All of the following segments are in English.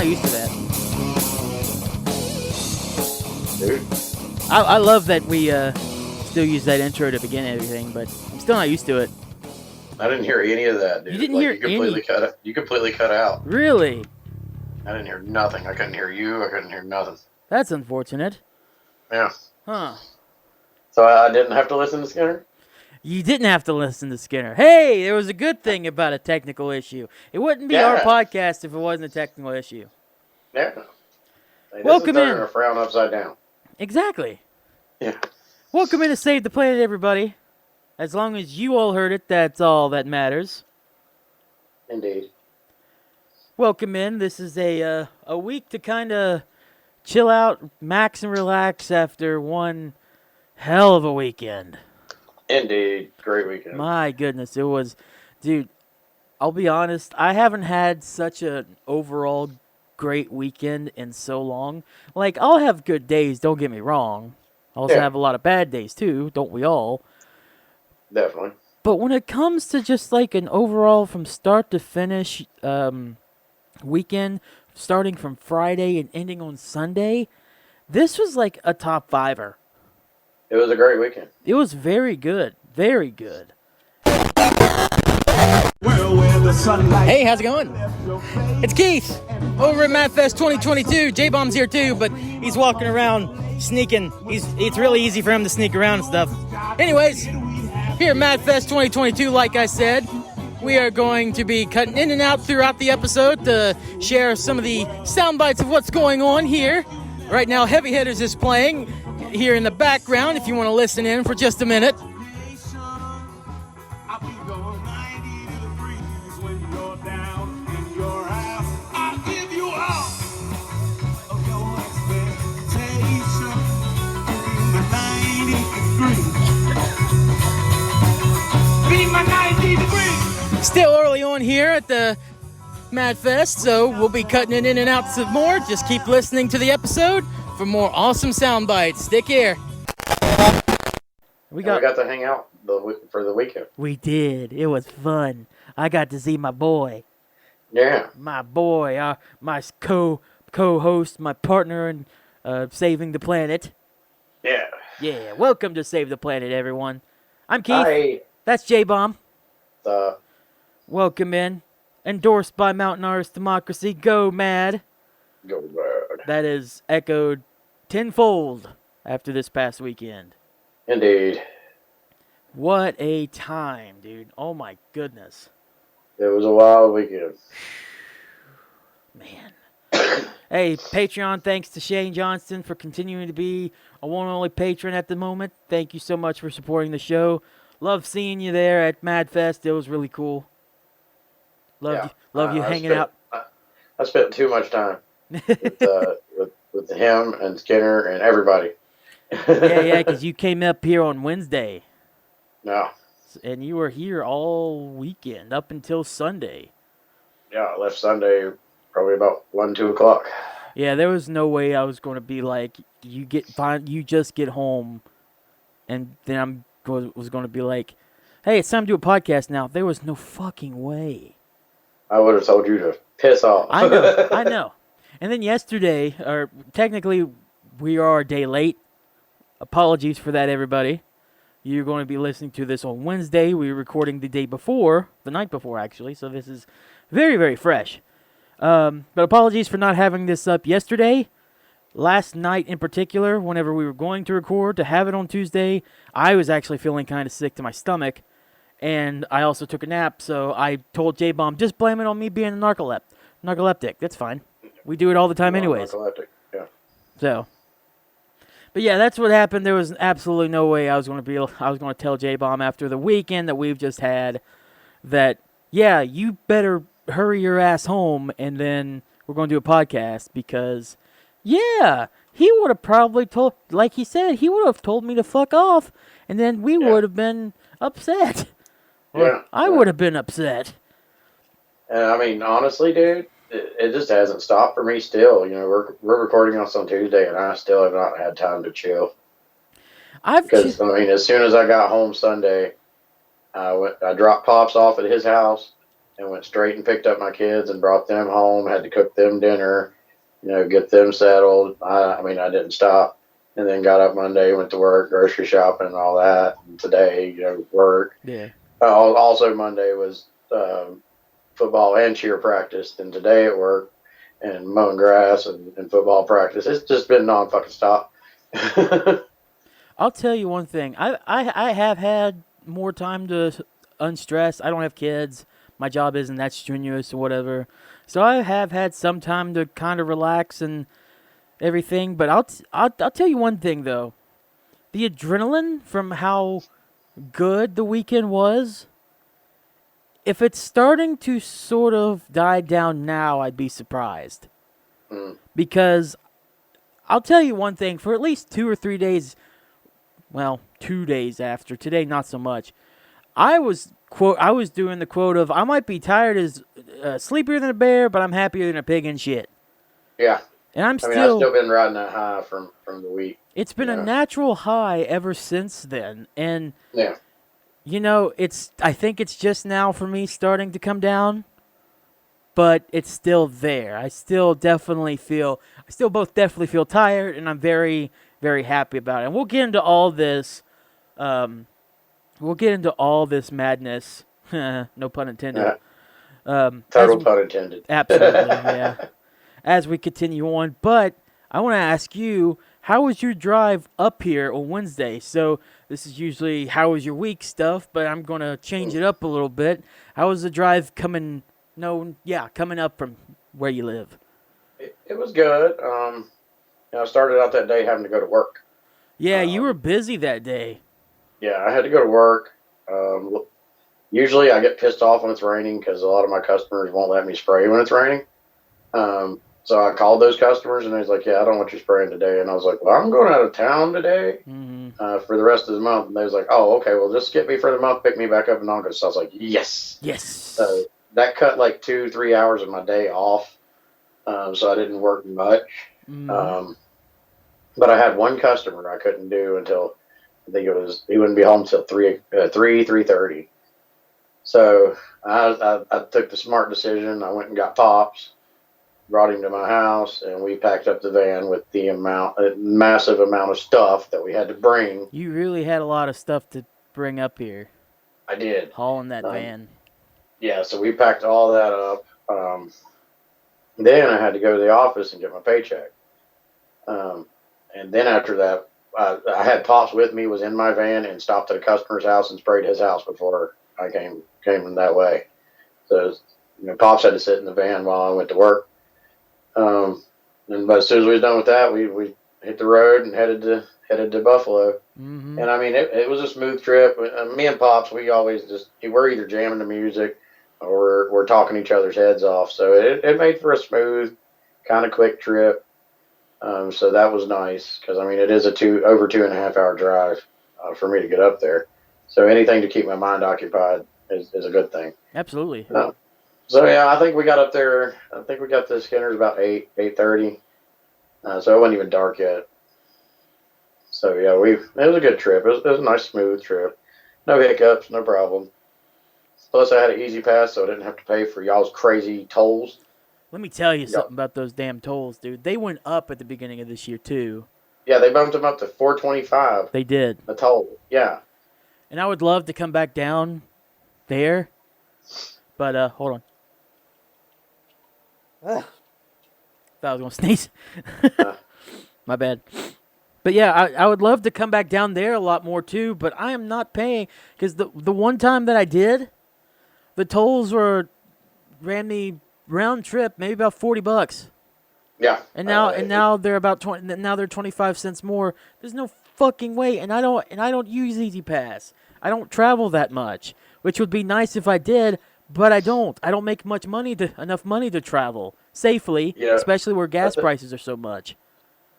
not used to that. Dude. I love that we still use that intro to begin everything, but I'm still not used to it. I didn't hear any of that, dude. You didn't hear any? You completely cut out. Really? I didn't hear nothing. I couldn't hear you. I couldn't hear nothing. That's unfortunate. Yeah. Huh. So I didn't have to listen to Skinner? You didn't have to listen to Skinner. Hey, there was a good thing about a technical issue. It wouldn't be our podcast if it wasn't a technical issue. Yeah. Hey, Welcome in. A frown upside down. Exactly. Yeah. Welcome in to Save the Planet, everybody. As long as you all heard it, that's all that matters. Indeed. Welcome in. This is a week to kind of chill out, max and relax after one hell of a weekend. Indeed. Great weekend. My goodness, it was, dude, I'll be honest, I haven't had such an overall great weekend in so long. Like, I'll have good days, don't get me wrong. I also have a lot of bad days too, don't we all? Definitely. But when it comes to just like an overall from start to finish weekend, starting from Friday and ending on Sunday, this was like a top fiver. It was a great weekend. It was very good. Very good. Hey, how's it going? It's Keith over at MADFest 2022. J-Bomb's here too, but he's walking around sneaking. It's really easy for him to sneak around and stuff. Anyways, here at MADFest 2022, like I said, we are going to be cutting in and out throughout the episode to share some of the sound bites of what's going on here. Right now, Heavy Hitters is playing here in the background if you want to listen in for just a minute. Still early on here at the MADFest, so we'll be cutting it in and out some more. Just keep listening to the episode for more awesome sound bites. Stick here. We got to hang out for the weekend. We did. It was fun. I got to see my boy. Yeah. My boy, my co-host, my partner in Saving the Planet. Yeah. Yeah. Welcome to Save the Planet, everyone. I'm Keith. Hi. That's J-Bomb. Welcome in. Endorsed by Mountain Artist Democracy. Go Mad. Go Mad. That is echoed tenfold after this past weekend. Indeed. What a time, dude. Oh my goodness. It was a wild weekend. Man. Hey, Patreon, thanks to Shane Johnston for continuing to be a one and only patron at the moment. Thank you so much for supporting the show. Love seeing you there at MADFest. It was really cool. Love you hanging out. I spent too much time with him and Skinner and everybody. yeah, because you came up here on Wednesday. No. And you were here all weekend up until Sunday. Yeah, I left Sunday probably about 1, 2 o'clock. Yeah, there was no way I was going to be like, you just get home, and then was going to be like, hey, it's time to do a podcast now. There was no fucking way. I would have told you to piss off. I know. And then yesterday, or technically we are a day late. Apologies for that, everybody. You're going to be listening to this on Wednesday. We were recording the night before, actually. So this is very, very fresh. But apologies for not having this up yesterday. Last night in particular, whenever we were going to record, to have it on Tuesday, I was actually feeling kind of sick to my stomach. And I also took a nap, so I told J-Bomb, just blame it on me being a narcoleptic. That's fine. We do it all the time anyways. Narcoleptic, yeah. So, but yeah, that's what happened. There was absolutely no way I was going to tell J-Bomb after the weekend that we've just had that, yeah, you better hurry your ass home and then we're going to do a podcast because, yeah, he would have probably told, like he said, he would have told me to fuck off and then we would have been upset. Yeah, I would have been upset. And I mean, honestly, dude, it just hasn't stopped for me still. You know, we're recording this on Tuesday, and I still have not had time to chill. Because, I mean, as soon as I got home Sunday, I dropped Pops off at his house, and went straight and picked up my kids and brought them home. Had to cook them dinner, get them settled. I mean, I didn't stop. And then got up Monday, went to work, grocery shopping, and all that. And today, work. Yeah. Also, Monday was football and cheer practice. Then today at work and mowing grass and football practice. It's just been non-fucking stop. I'll tell you one thing. I have had more time to unstress. I don't have kids. My job isn't that strenuous or whatever. So I have had some time to kind of relax and everything. But I'll tell you one thing, though. The adrenaline from how good the weekend was, if it's starting to sort of die down now, I'd be surprised. Because I'll tell you one thing. For at least 2 or 3 days, well, 2 days after, today not so much, I was doing the quote of, I might be tired as sleepier than a bear, but I'm happier than a pig in shit. Yeah. And I've still been riding that high from the week. It's been a natural high ever since then. And, yeah. I think it's just now for me starting to come down, but it's still there. I still both definitely feel tired, and I'm very, very happy about it. And we'll get into all this, madness, no pun intended. Total pun intended. Absolutely, yeah. As we continue on, but I want to ask you, how was your drive up here on Wednesday? So this is usually how was your week stuff, but I'm going to change it up a little bit. How was the drive coming up from where you live? It was good. I started out that day having to go to work. Yeah, you were busy that day. Yeah, I had to go to work. Usually I get pissed off when it's raining because a lot of my customers won't let me spray when it's raining. So I called those customers, and he's like, yeah, I don't want you spraying today. And I was like, well, I'm going out of town today for the rest of the month. And they was like, oh, okay, well, just get me for the month, pick me back up in August. So I was like, yes. Yes. So that cut like 2-3 hours of my day off. So I didn't work much. But I had one customer I couldn't do until, I think he wouldn't be home till 3:30. So I took the smart decision. I went and got Pops, brought him to my house, and we packed up the van with the massive amount of stuff that we had to bring. You really had a lot of stuff to bring up here. I did. Hauling that van. Yeah, so we packed all that up. Then I had to go to the office and get my paycheck. And then after that, I had Pops with me, was in my van, and stopped at a customer's house and sprayed his house before I came that way. So, Pops had to sit in the van while I went to work. But as soon as we was done with that, we hit the road and headed to Buffalo. And I mean, it was a smooth trip. Me and Pops, we're either jamming the music or we're talking each other's heads off. So it made for a smooth, kind of quick trip. So that was nice because I mean, it is over 2.5 hour drive for me to get up there. So anything to keep my mind occupied is a good thing. Absolutely. So yeah, I think we got up there. I think we got to Skinner's about 8:30. So it wasn't even dark yet. So yeah, it was a good trip. It was a nice, smooth trip. No hiccups, no problem. Plus, I had an easy pass, so I didn't have to pay for y'all's crazy tolls. Let me tell you something about those damn tolls, dude. They went up at the beginning of this year too. Yeah, they bumped them up to $4.25. They did. A toll. Yeah. And I would love to come back down there, but hold on. Thought I was gonna sneeze. My bad. But yeah, I would love to come back down there a lot more too, but I am not paying because the one time that I did, the tolls ran me round trip maybe about $40. Yeah. And now they're about 20. Now they're 25 cents more. There's no fucking way. And I don't use Easy Pass. I don't travel that much, which would be nice if I did, but I don't. I don't make enough money to travel safely, especially where gas prices are so much.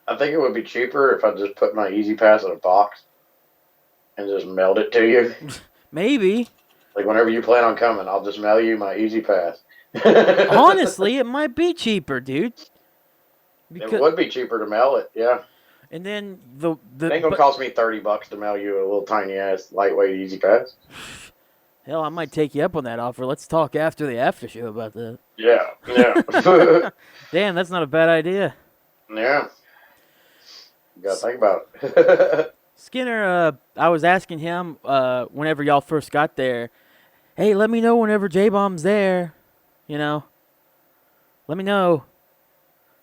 I think it would be cheaper if I just put my Easy Pass in a box and just mailed it to you. Maybe. Like whenever you plan on coming, I'll just mail you my Easy Pass. Honestly, it might be cheaper, dude. It would be cheaper to mail it, yeah. And then it ain't gonna cost me $30 to mail you a little tiny ass lightweight Easy Pass. Hell, I might take you up on that offer. Let's talk after the after show about that. Yeah. Damn, that's not a bad idea. Yeah. You gotta think about it. Skinner, I was asking him whenever y'all first got there, hey, let me know whenever J-Bomb's there. You know, let me know.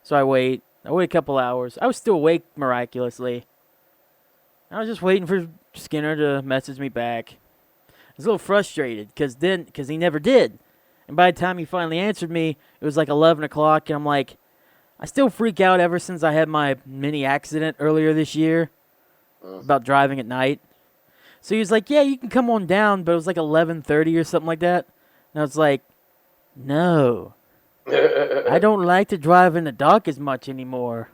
So I wait a couple hours. I was still awake miraculously. I was just waiting for Skinner to message me back. I was a little frustrated because he never did. And by the time he finally answered me, it was like 11 o'clock, and I'm like, I still freak out ever since I had my mini accident earlier this year about driving at night. So he was like, yeah, you can come on down, but it was like 11:30 or something like that. And I was like, no. I don't like to drive in the dark as much anymore.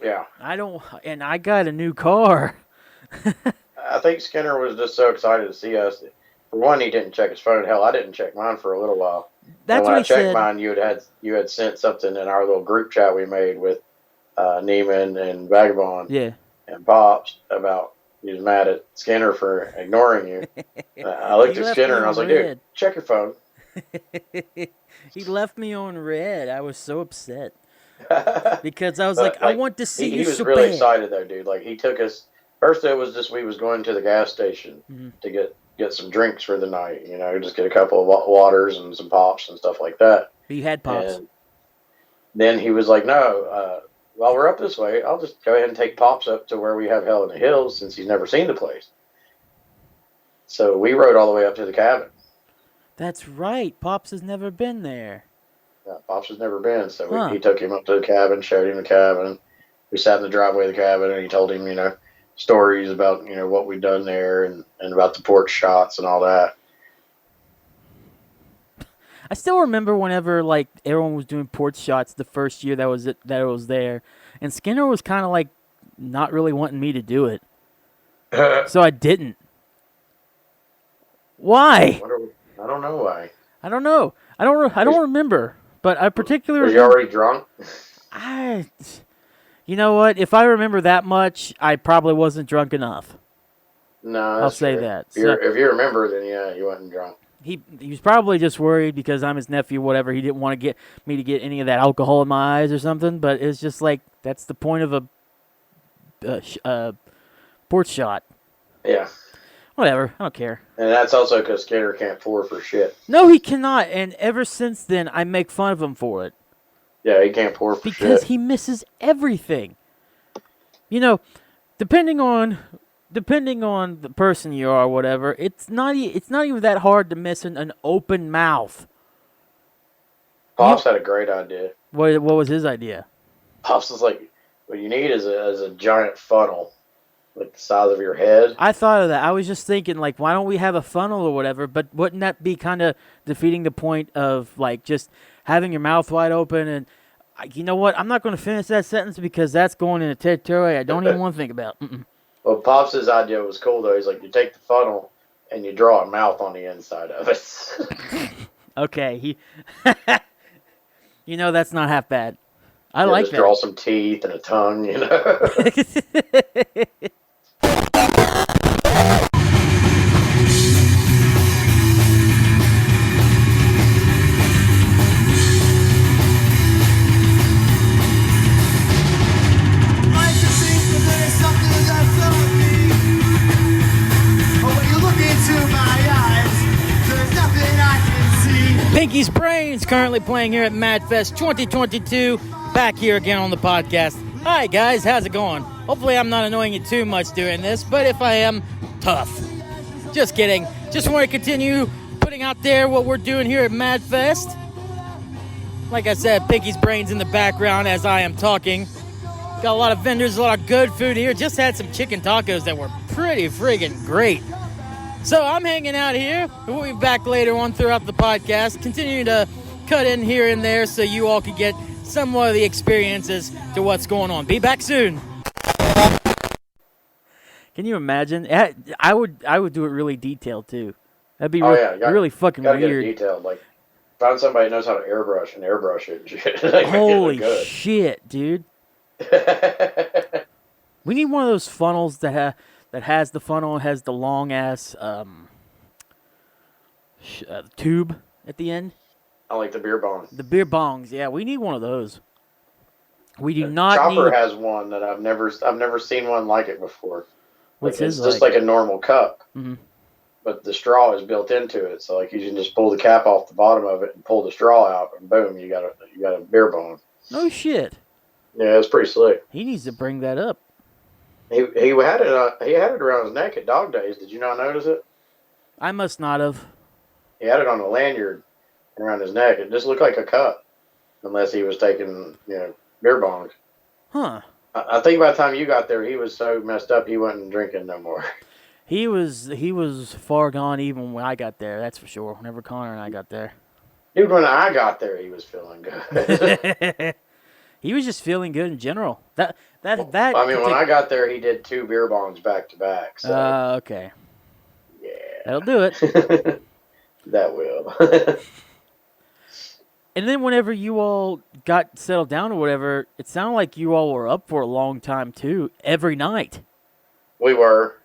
Yeah. And I got a new car. I think Skinner was just so excited to see us. For one, he didn't check his phone. Hell, I didn't check mine for a little while. That's when what I he checked said. mine, you had sent something in our little group chat we made with Neiman and Vagabond and Pops about he was mad at Skinner for ignoring you. I looked at Skinner and I was like, dude, check your phone. He left me on red. I was so upset. Because I was like, I want to see you so bad. He was really excited, though, dude. Like, he took us... First, it was just we was going to the gas station to get some drinks for the night. You know, just get a couple of waters and some pops and stuff like that. You had pops. And then he was like, no, while we're up this way, I'll just go ahead and take Pops up to where we have Hell in the Hills since he's never seen the place. So we rode all the way up to the cabin. That's right. Pops has never been there. Yeah, Pops has never been. So he took him up to the cabin, showed him the cabin. We sat in the driveway of the cabin, and he told him, you know, stories about, you know, what we'd done there and about the porch shots and all that. I still remember whenever, like, everyone was doing porch shots the first year that it was there. And Skinner was kind of, like, not really wanting me to do it. So I didn't. Why? I don't know why. I don't know. I don't remember. But I particularly... Were you already drunk? You know what? If I remember that much, I probably wasn't drunk enough. No, I'll say that. If you remember, then yeah, you wasn't drunk. He was probably just worried because I'm his nephew, whatever. He didn't want to get me to get any of that alcohol in my eyes or something. But it's just like that's the point of a porch shot. Yeah. Whatever. I don't care. And that's also because Skinner can't pour for shit. No, he cannot. And ever since then, I make fun of him for it. Yeah, he can't pour for because shit. Because he misses everything. You know, depending on the person you are or whatever, it's not even that hard to miss an open mouth. Pops had a great idea. What was his idea? Pops was like, what you need is a giant funnel, like the size of your head. I thought of that. I was just thinking, like, why don't we have a funnel or whatever? But wouldn't that be kind of defeating the point of, like, just having your mouth wide open? And you know what? I'm not going to finish that sentence because that's going in a territory I don't even want to think about. Well, Pops' idea was cool, though. He's like, you take the funnel and you draw a mouth on the inside of it. Okay. You know, that's not half bad. I like just that. Draw some teeth and a tongue, you know. Pinky's Brains currently playing here at MADFest 2022. Back here again on the podcast. Hi guys, how's it going? Hopefully I'm not annoying you too much doing this, but if I am, tough. Just kidding. Just want to continue putting out there what we're doing here at MADFest. Like I said, Pinky's Brains in the background as I am talking. Got a lot of vendors, a lot of good food here. Just had some chicken tacos that were pretty friggin' great. So I'm hanging out here. We'll be back later on throughout the podcast, continuing to cut in here and there so you all can get somewhat of the experiences to what's going on. Be back soon. Can you imagine? I would do it really detailed too. That'd be really fucking weird. Get it detailed. Like, find somebody who knows how to airbrush it. Holy shit, dude. We need one of those funnels that has the funnel and has the long ass tube at the end. I like the beer bong. The beer bongs. Yeah, we need one of those. We do not Chopper need. has one that I've never seen one like it before. What's Like his it's just like? like a normal cup, Mm-hmm. but the straw is built into it. So like you can just pull the cap off the bottom of it and pull the straw out, and boom, you got a beer bong. No shit. Yeah, it's pretty slick. He needs to bring that up. He had it around his neck at Dog Days. Did you not notice it? I must not have. He had it on a lanyard around his neck. It just looked like a cup, unless he was taking beer bongs. Huh. I think by the time you got there, he was so messed up he wasn't drinking no more. He was far gone even when I got there. That's for sure. Whenever Connor and I got there. Dude, when I got there, he was feeling good. He was just feeling good in general. That. I mean, when I got there, he did 2 beer bongs back to back. So okay. yeah, That'll do it. That will. And then whenever you all got settled down or whatever, it sounded like you all were up for a long time too, every night. We were.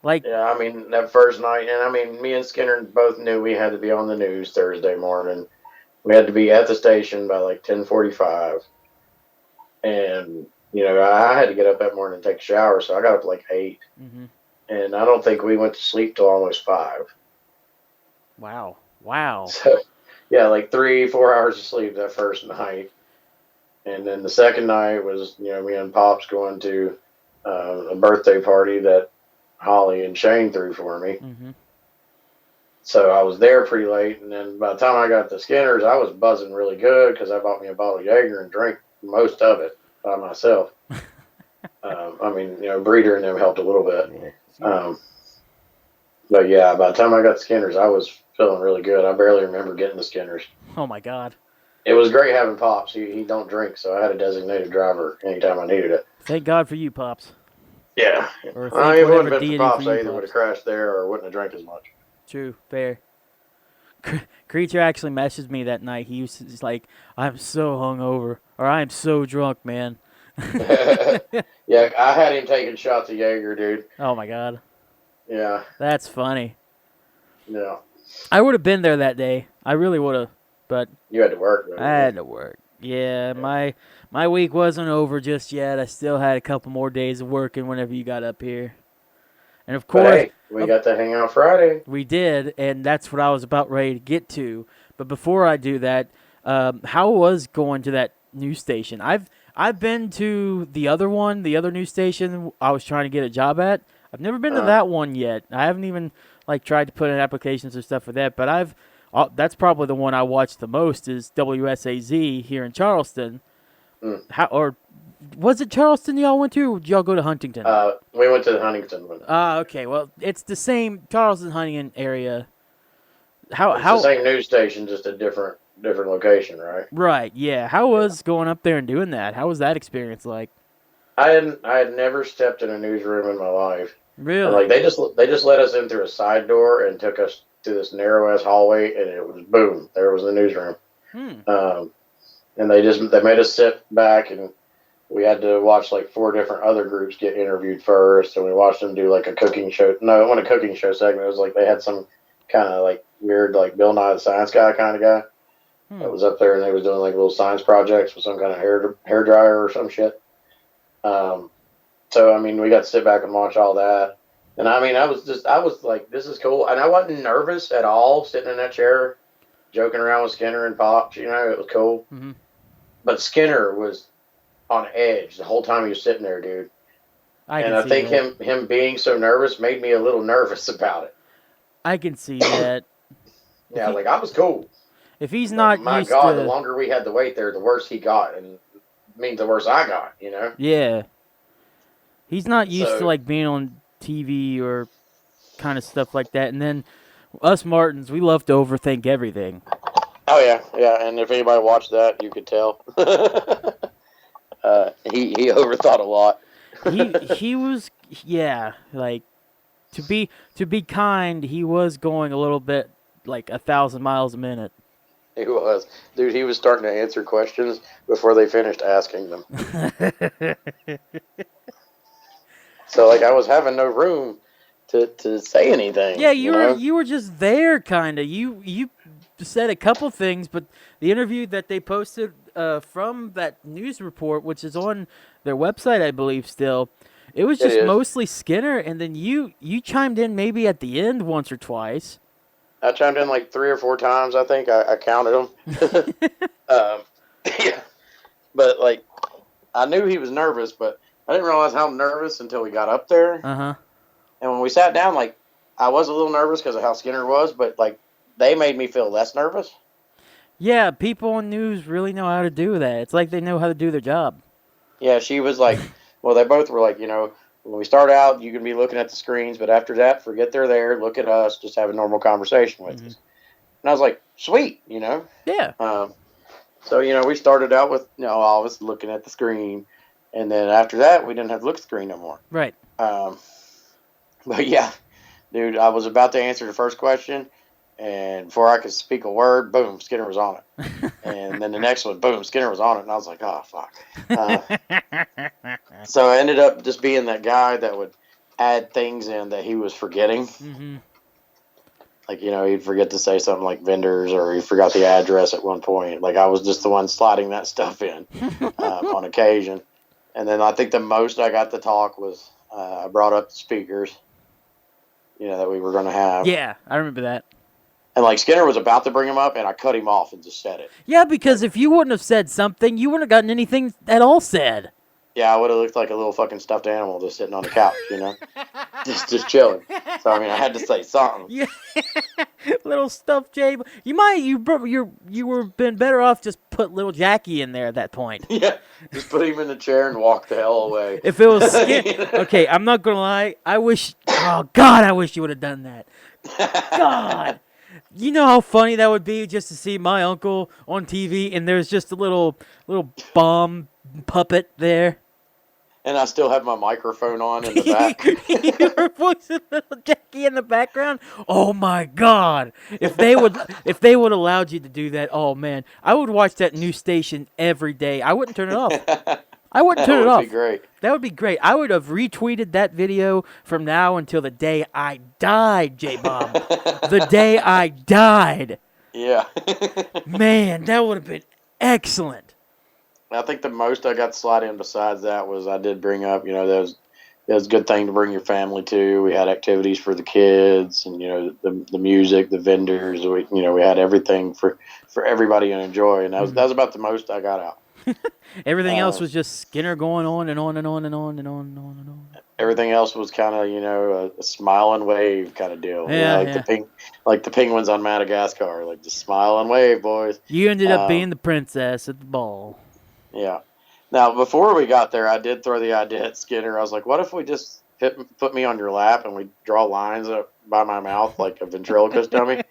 Like, yeah, I mean, that first night, and I mean, me and Skinner both knew we had to be on the news Thursday morning. We had to be at the station by like 10:45. And, I had to get up that morning and take a shower, so I got up like 8. mm-hmm. And I don't think we went to sleep till almost 5. Wow. So, yeah, like 3-4 hours of sleep that first night. And then the second night was, me and Pops going to a birthday party that Holly and Shane threw for me. Mm-hmm. So I was there pretty late. And then by the time I got to Skinner's, I was buzzing really good because I bought me a bottle of Jaeger and drank most of it by myself. I mean, Breeder and them helped a little bit. But yeah, by the time I got to Skinner's, I was feeling really good. I barely remember getting to Skinner's. Oh my God. It was great having Pops. He don't drink, so I had a designated driver anytime I needed it. Thank God for you, Pops. Yeah. Or If it wouldn't have been deity for Pops, for you, I either would have crashed there or wouldn't have drank as much. True, fair. Creature actually messaged me that night. He's like, I'm so hungover, or I'm so drunk, man. Yeah, I had him taking shots of Jaeger, dude. Oh my God. Yeah. That's funny. Yeah. I would have been there that day. I really would have, but you had to work. Though, I had to work. Yeah, my week wasn't over just yet. I still had a couple more days of working whenever you got up here. And of course, hey, we got to hang out Friday. We did, and that's what I was about ready to get to. But before I do that, how was going to that news station? I've been to the other news station I was trying to get a job at. I've never been to that one yet. I haven't even tried to put in applications or stuff for that. But that's probably the one I watched the most is WSAZ here in Charleston. Or was it Charleston y'all went to, or did y'all go to Huntington? We went to the Huntington one. Okay. Well, it's the same Charleston, Huntington area. It's the same news station, just a different location, right? Right. Yeah. How was going up there and doing that? How was that experience like? I had never stepped in a newsroom in my life. Really? And, like they just let us in through a side door and took us to this narrow ass hallway, and it was boom, there was the newsroom. And they made us sit back, and we had to watch like 4 different other groups get interviewed first, and we watched them do like a cooking show. No, it wasn't a cooking show segment. It was like they had some kind of like weird like Bill Nye the Science Guy kind of guy that was up there, and they was doing like little science projects with some kind of hair dryer or some shit. So I mean, we got to sit back and watch all that, and I mean, I was like, this is cool, and I wasn't nervous at all sitting in that chair, joking around with Skinner and Pops. It was cool. Mm-hmm. But Skinner was on edge the whole time he was sitting there, dude. I think him being so nervous made me a little nervous about it. I can see that. Yeah, like I was cool. If he's not my used God, to... the longer we had to wait there, the worse he got, and it means the worse I got, Yeah. He's not used to being on TV or kind of stuff like that. And then us Martins, we love to overthink everything. Oh yeah, and if anybody watched that, you could tell. He overthought a lot. he was to be kind, he was going a little bit like 1,000 miles a minute. He was. Dude, he was starting to answer questions before they finished asking them. So I was having no room to say anything. Yeah, you know? you were just there, kind of. You said a couple things, but the interview that they posted from that news report, which is on their website, I believe, still, it was just mostly Skinner, and then you chimed in maybe at the end once or twice. I chimed in like 3 or 4 times. I think I counted them. Yeah, but like I knew he was nervous, but I didn't realize how nervous until we got up there. And when we sat down, like I was a little nervous because of how Skinner was, but like they made me feel less nervous. Yeah, people on news really know how to do that. It's like they know how to do their job. Yeah, she was like, well, they both were like, when we start out, you can be looking at the screens, but after that, forget they're there. Look at us. Just have a normal conversation with us. And I was like, sweet, Yeah. So, we started out with, all of us looking at the screen. And then after that, we didn't have to look at the screen no more. Right. But yeah, dude, I was about to answer the first question. And before I could speak a word, boom, Skinner was on it. And then the next one, boom, Skinner was on it. And I was like, oh, fuck. So I ended up just being that guy that would add things in that he was forgetting. Like, he'd forget to say something like vendors, or he forgot the address at one point. Like, I was just the one sliding that stuff in on occasion. And then I think the most I got to talk was I brought up the speakers, that we were going to have. Yeah, I remember that. And like Skinner was about to bring him up, and I cut him off and just said it. Yeah, because if you wouldn't have said something, you wouldn't have gotten anything at all said. Yeah, I would have looked like a little fucking stuffed animal just sitting on the couch, just chilling. So I mean, I had to say something. Yeah, little stuffed Jay. You were been better off just put little Jackie in there at that point. Yeah, just put him in the chair and walk the hell away. If it was Skinner, okay, I'm not gonna lie. I wish you would have done that. God. You know how funny that would be just to see my uncle on TV and there's just a little bomb puppet there. And I still have my microphone on in the back. Your voice is little Jackie in the background. Oh my God! If they would allowed you to do that, oh man, I would watch that new station every day. I wouldn't turn it off. I wouldn't turn it off. That would be great. That would be great. I would have retweeted that video from now until the day I died, J-Bob. The day I died. Yeah. Man, that would have been excellent. I think the most I got to slide in besides that was I did bring up, that was a good thing to bring your family to. We had activities for the kids and, the music, the vendors. We had everything for everybody to enjoy. And that was about the most I got out. Everything else was just Skinner going on and on and on and on and on and on and on. Everything else was kind of, a smile and wave kind of deal. Yeah, like the penguins on Madagascar, like just smile and wave, boys. You ended up being the princess at the ball. Yeah. Now, before we got there, I did throw the idea at Skinner. I was like, what if we just put me on your lap and we draw lines up by my mouth like a ventriloquist dummy?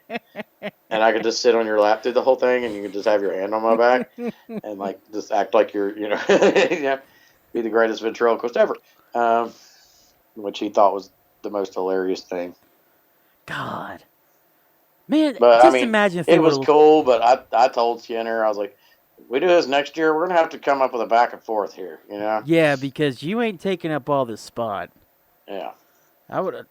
And I could just sit on your lap through the whole thing, and you could just have your hand on my back and like just act like you're, be the greatest ventriloquist ever. Which he thought was the most hilarious thing. God, man, but just imagine if it was cool. But I told Skinner, I was like, we do this next year, we're gonna have to come up with a back and forth here, Yeah, because you ain't taking up all this spot. Yeah, I would have.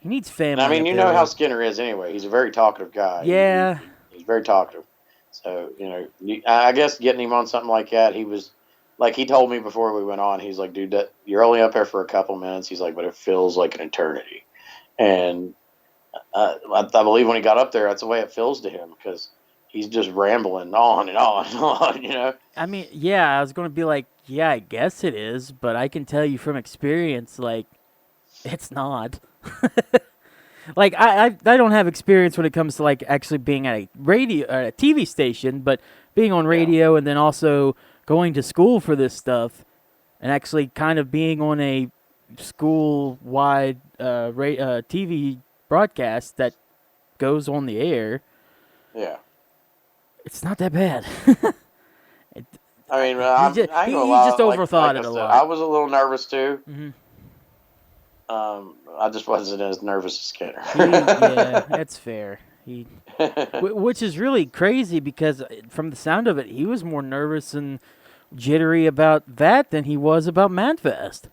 He needs family. And I mean, you know how Skinner is anyway. He's a very talkative guy. Yeah. He's very talkative. So, I guess getting him on something like that, he was, like he told me before we went on, he's like, dude, you're only up here for a couple minutes. He's like, but it feels like an eternity. And I believe when he got up there, that's the way it feels to him because he's just rambling on and on and on, I mean, yeah, I was going to be like, yeah, I guess it is, but I can tell you from experience, like, it's not. Like I don't have experience when it comes to like actually being at a radio or a TV station, but being on radio and then also going to school for this stuff and actually kind of being on a school-wide TV broadcast that goes on the air. Yeah. It's not that bad. I mean, he just overthought it a lot. I was a little nervous too. Mm-hmm. I just wasn't as nervous as Skinner. Yeah, that's fair. Which is really crazy because from the sound of it, he was more nervous and jittery about that than he was about MADFest.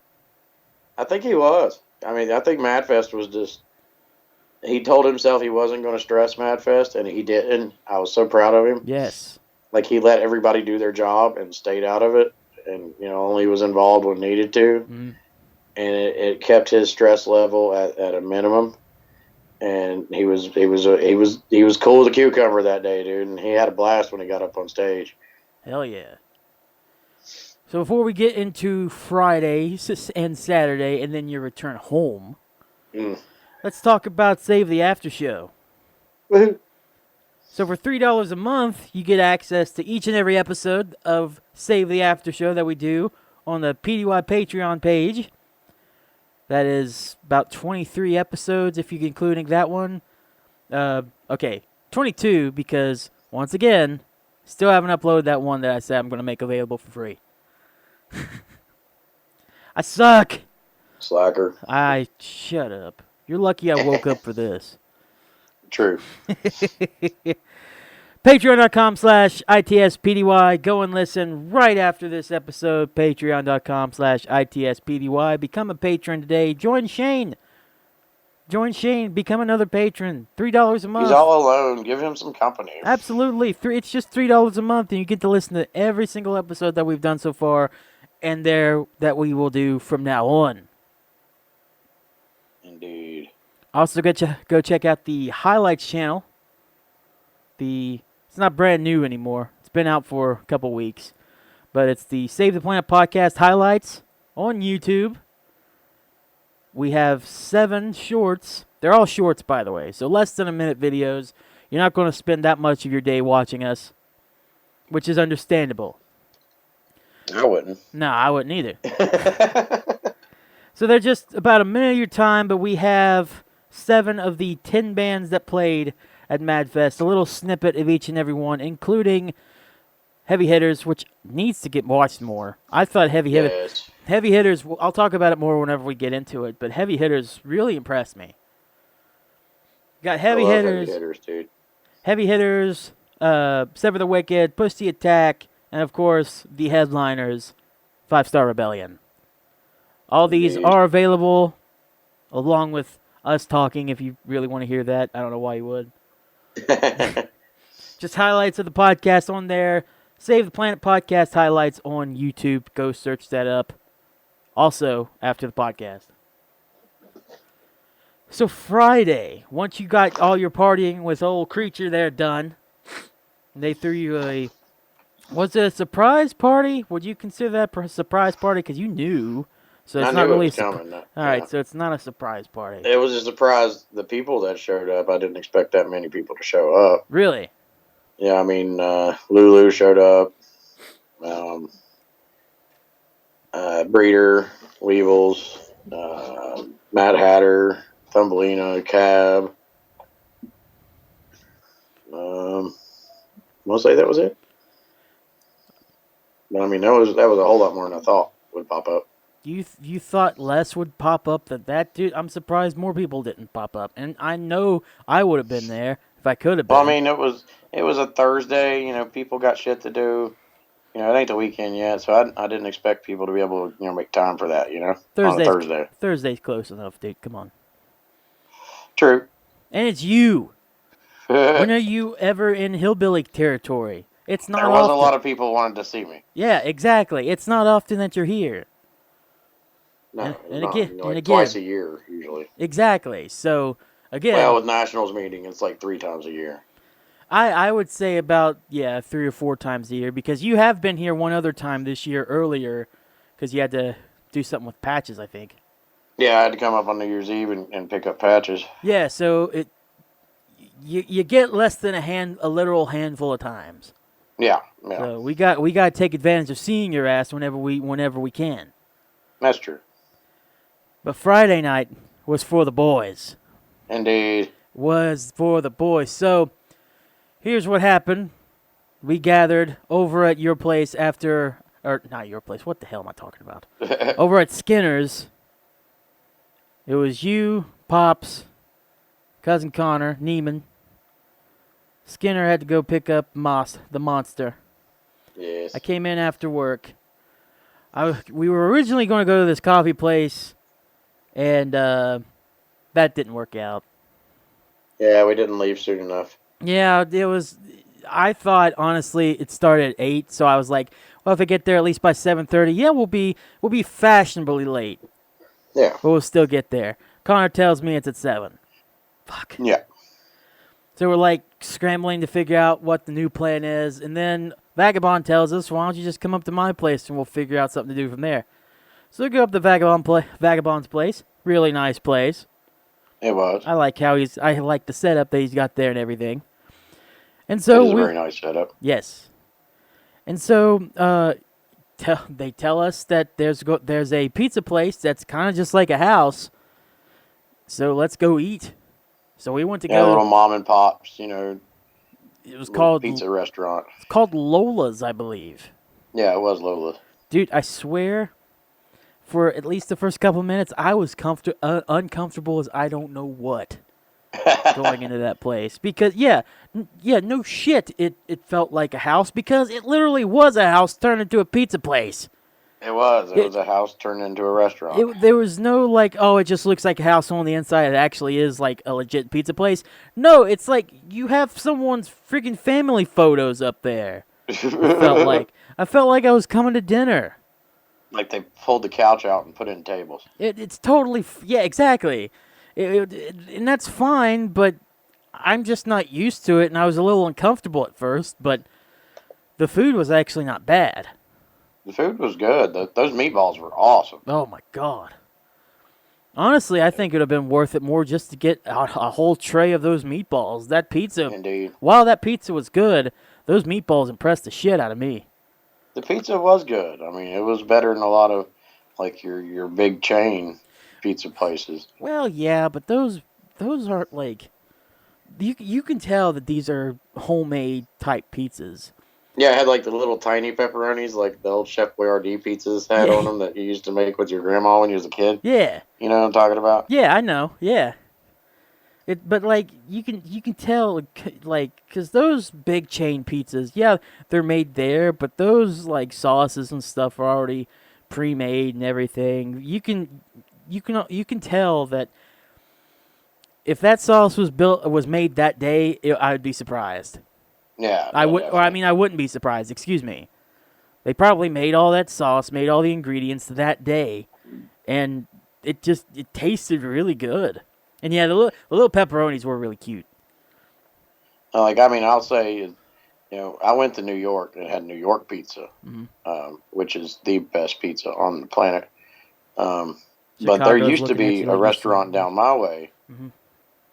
I think he was. I mean, I think MADFest was just. He told himself he wasn't going to stress MADFest, and he didn't. I was so proud of him. Yes. Like, he let everybody do their job and stayed out of it, and only was involved when needed to, and it kept his stress level at a minimum. And he was cool as a cucumber that day, dude, and he had a blast when he got up on stage. Hell yeah. So before we get into Friday and Saturday and then your return home, let's talk about Save the Aftershow. Woohoo. So for $3 a month, you get access to each and every episode of Save the Aftershow that we do on the PDY Patreon page. That is about 23 episodes if you're including that one. Okay, 22 because, once again, still haven't uploaded that one that I said I'm going to make available for free. I suck. Slacker. Shut up. You're lucky I woke up for this. True. Patreon.com/ITSPDY. Go and listen right after this episode. Patreon.com/ITSPDY. Become a patron today. Join Shane. Become another patron. $3 a month. He's all alone. Give him some company. Absolutely. It's just $3 a month, and you get to listen to every single episode that we've done so far, and that we will do from now on. Indeed. Also, go check out the highlights channel. It's not brand new anymore. It's been out for a couple weeks, but it's the Save the Planet podcast highlights on YouTube. We have 7 shorts. They're all shorts, by the way, so less than a minute videos. You're not going to spend that much of your day watching us, which is understandable. I wouldn't. No, I wouldn't either. So they're just about a minute of your time, but we have 7 of the 10 bands that played at MADFest. A little snippet of each and every one, including Heavy Hitters, which needs to get watched more. I thought Heavy Hitters, I'll talk about it more whenever we get into it, but Heavy Hitters really impressed me. Got Heavy Hitters, dude. Heavy Hitters, Sever the Wicked, Pussy Attack, and of course, the headliners, 5 Star Rebellion. All these are available, along with us talking, if you really want to hear that. I don't know why you would. Just highlights of the podcast on there. Save the Planet podcast highlights on YouTube. Go search that up. Also, after the podcast. So Friday, once you got all your partying with old Creature there done, they threw you was it a surprise party? Would you consider that a surprise party? Because you knew. So it's not really coming. All right, so it's not a surprise party. It was a surprise. The people that showed up, I didn't expect that many people to show up. Really? Yeah, I mean, Lulu showed up. Breeder, Weevils, Mad Hatter, Thumbelina, Cab. Mostly that was it. But I mean, that was a whole lot more than I thought would pop up. You thought less would pop up than that, dude? I'm surprised more people didn't pop up. And I know I would have been there if I could have been. Well, I mean, it was a Thursday. People got shit to do. It ain't the weekend yet, so I didn't expect people to be able to make time for that. On a Thursday. Thursday's close enough, dude. Come on. True. And it's you. When are you ever in hillbilly territory? It's not. There wasn't a lot of people wanted to see me. Yeah, exactly. It's not often that you're here. No, and again, twice a year usually. Exactly. So again, well, with Nationals meeting, it's like 3 times a year. I would say about 3 or 4 times a year, because you have been here one other time this year earlier, because you had to do something with patches, I think. Yeah, I had to come up on New Year's Eve and pick up patches. Yeah, so you get less than a literal handful of times. Yeah. So we got to take advantage of seeing your ass whenever we can. That's true. But Friday night was for the boys. Indeed. Was for the boys. So here's what happened. We gathered over at your place not your place. What the hell am I talking about? Over at Skinner's. It was you, Pops, Cousin Connor, Neiman. Skinner had to go pick up the monster. Yes. I came in after work. We were originally going to go to this coffee place and that didn't work out. Yeah, we didn't leave soon enough. Yeah, it was. I thought honestly it started at 8, so I was like, well, if I get there at least by 7:30, yeah, we'll be fashionably late, Yeah. but we'll still get there. Connor tells me it's at 7. Fuck. Yeah. So we're like scrambling to figure out what the new plan is, and then Vagabond tells us, "Why don't you just come up to my place and we'll figure out something to do from there?" So we go up to Vagabond's place. Really nice place. It was. I like the setup that he's got there and everything. And so it is a very nice setup. Yes. And so they tell us that there's a pizza place that's kind of just like a house. So let's go eat. So we went to go. A little mom and pops, It was called pizza restaurant. It's called Lola's, I believe. Yeah, it was Lola. Dude, I swear, for at least the first couple of minutes, I was uncomfortable as I don't know what going into that place. Because, no shit, it felt like a house because it literally was a house turned into a pizza place. It was. It was a house turned into a restaurant. There was no it just looks like a house on the inside. It actually is like a legit pizza place. No, it's like you have someone's freaking family photos up there. I felt like I was coming to dinner. Like they pulled the couch out and put it in tables. It's totally, exactly. And that's fine, but I'm just not used to it, and I was a little uncomfortable at first, but the food was actually not bad. The food was good. Those meatballs were awesome. Oh, my God. Honestly, I think it would have been worth it more just to get a whole tray of those meatballs. That pizza, Indeed. While that pizza was good, those meatballs impressed the shit out of me. The pizza was good. I mean, it was better than a lot of, like, your big chain pizza places. Well, yeah, but those aren't like... You can tell that these are homemade type pizzas. Yeah, it had like the little tiny pepperonis, like the old Chef Boyardee pizzas had on them that you used to make with your grandma when you was a kid. Yeah. You know what I'm talking about? Yeah, I know. Yeah. But like you can tell like because those big chain pizzas, yeah, they're made there, but those like sauces and stuff are already pre-made and everything. You can tell that if that sauce was made that day, I would be surprised. Yeah. I wouldn't be surprised. Excuse me. They probably made all that sauce, made all the ingredients that day, and it tasted really good. And yeah, the little pepperonis were really cute. I'll say, I went to New York and had New York pizza, which is the best pizza on the planet. But there used to be a restaurant down my way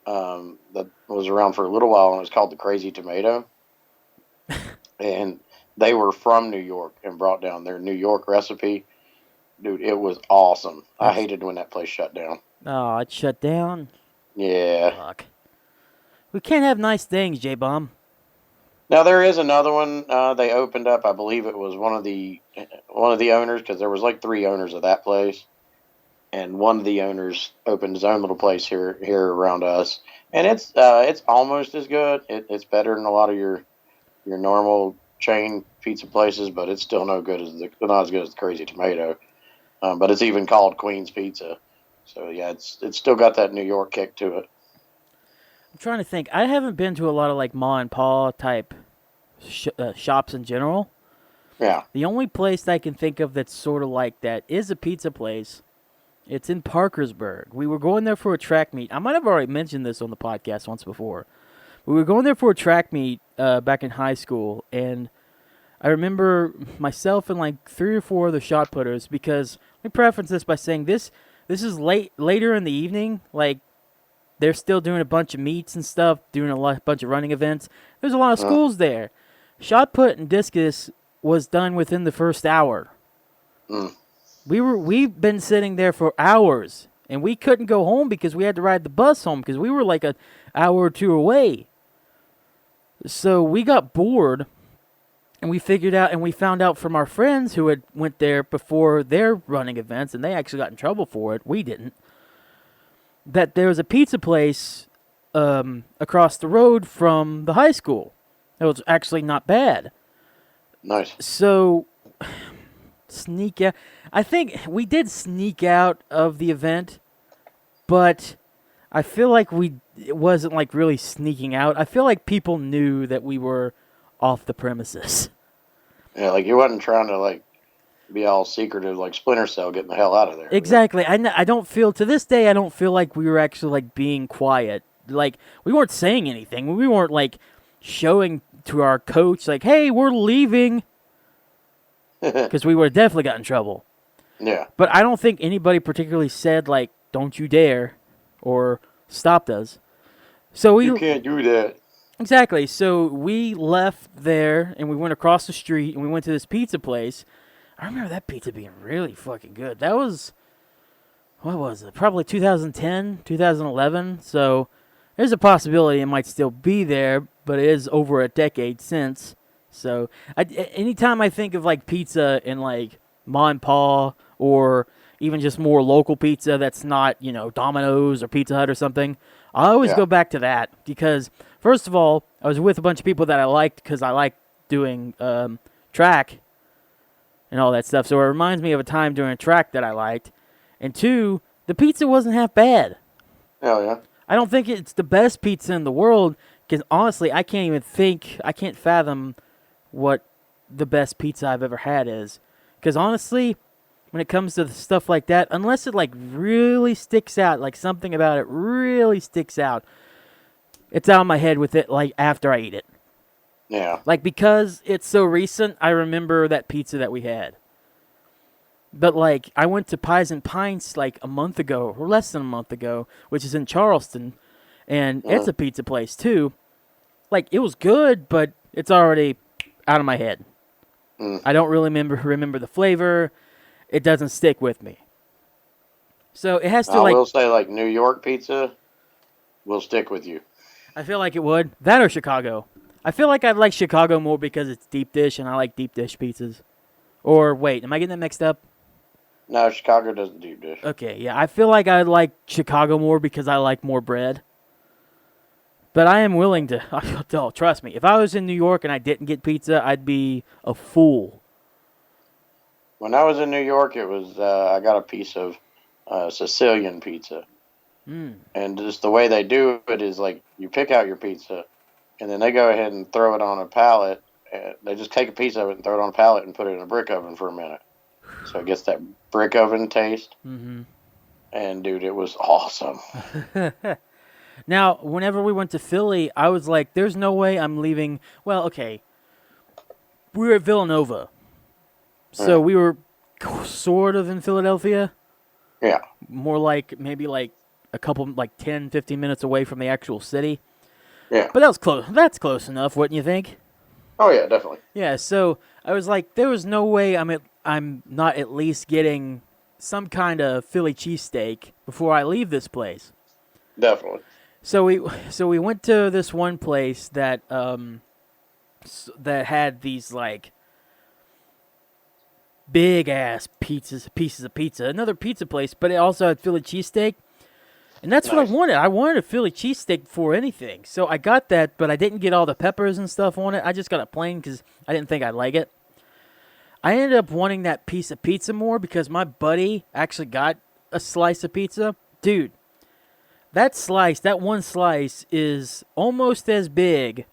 that was around for a little while, and it was called the Crazy Tomato. And they were from New York and brought down their New York recipe. Dude, it was awesome. I hated when that place shut down. Oh, it shut down? Yeah. Fuck. We can't have nice things, J-Bomb. Now, there is another one they opened up. I believe it was one of the owners, because there was like 3 owners of that place. And one of the owners opened his own little place here around us. And it's almost as good. It's better than a lot of your normal chain pizza places, but it's still not as good as the Crazy Tomato. But it's even called Queen's Pizza. So yeah, it's still got that New York kick to it. I'm trying to think. I haven't been to a lot of like ma and pa type shops in general. Yeah. The only place that I can think of that's sort of like that is a pizza place. It's in Parkersburg. We were going there for a track meet. I might have already mentioned this on the podcast once before. We were going there for a track meet back in high school, and I remember myself and like 3 or 4 other shot putters, because let me preface this by saying this is later in the evening. Like, they're still doing a bunch of meets and stuff, doing a bunch of running events. There's a lot of schools there. Shot put and discus was done within the first hour. We've been sitting there for hours, and we couldn't go home because we had to ride the bus home because we were like an hour or 2 away. So we got bored, and we found out from our friends who had went there before their running events, and they actually got in trouble for it. We didn't. That there was a pizza place across the road from the high school. It was actually not bad. Nice. So, sneak out. I think we did sneak out of the event but I feel like it wasn't like really sneaking out. I feel like people knew that we were off the premises. Yeah, like you wasn't trying to like be all secretive like Splinter Cell getting the hell out of there. Exactly. I don't feel, to this day, I don't feel like we were actually like being quiet. Like, we weren't saying anything. We weren't like showing to our coach like, hey, we're leaving. Because we would have definitely got in trouble. Yeah. But I don't think anybody particularly said like, don't you dare, or stopped us. So you can't do that. Exactly. So we left there and we went across the street and we went to this pizza place. I remember that pizza being really fucking good. That was, what was it? Probably 2010, 2011. So there's a possibility it might still be there, but it is over a decade since. So anytime I think of like pizza in like Ma and Pa, or even just more local pizza that's not, Domino's or Pizza Hut or something, I always go back to that because, first of all, I was with a bunch of people that I liked because I liked doing track and all that stuff. So it reminds me of a time during track that I liked. And two, the pizza wasn't half bad. Hell yeah. I don't think it's the best pizza in the world because, honestly, I can't fathom what the best pizza I've ever had is. Because, honestly, when it comes to stuff like that, unless it like really sticks out, like something about it really sticks out, it's out of my head with it like after I eat it. Yeah. Like, because it's so recent, I remember that pizza that we had. But like, I went to Pies and Pints like a month ago, or less than a month ago, which is in Charleston, and it's a pizza place too. Like, it was good, but it's already out of my head. I don't really remember the flavor. It doesn't stick with me. So it has to I will say, like, New York pizza will stick with you. I feel like it would. That or Chicago. I feel like I'd like Chicago more because it's deep dish, and I like deep dish pizzas. Or, wait, am I getting that mixed up? No, Chicago doesn't deep dish. Okay, yeah. I feel like I'd like Chicago more because I like more bread. But I am willing to... Oh, trust me. If I was in New York and I didn't get pizza, I'd be a fool. When I was in New York, it was I got a piece of Sicilian pizza. And just the way they do it is like you pick out your pizza, and then they go ahead and throw it on a pallet. They just take a piece of it and throw it on a pallet and put it in a brick oven for a minute. So it gets that brick oven taste. Mm-hmm. And, dude, it was awesome. Now, whenever we went to Philly, I was like, there's no way I'm leaving. Well, okay. We were at Villanova. So we were sort of in Philadelphia. Yeah. More like maybe like a couple, like 10, 15 minutes away from the actual city. Yeah. But that was close. That's close enough, wouldn't you think? Oh, yeah, definitely. Yeah, so I was like, there was no way I'm not at least getting some kind of Philly cheesesteak before I leave this place. Definitely. So we went to this one place that that had these like big ass pieces of pizza. Another pizza place, but it also had Philly cheesesteak. And that's what I wanted. I wanted a Philly cheesesteak before anything. So I got that, but I didn't get all the peppers and stuff on it. I just got a plain because I didn't think I'd like it. I ended up wanting that piece of pizza more because my buddy actually got a slice of pizza. Dude, that one slice is almost as big.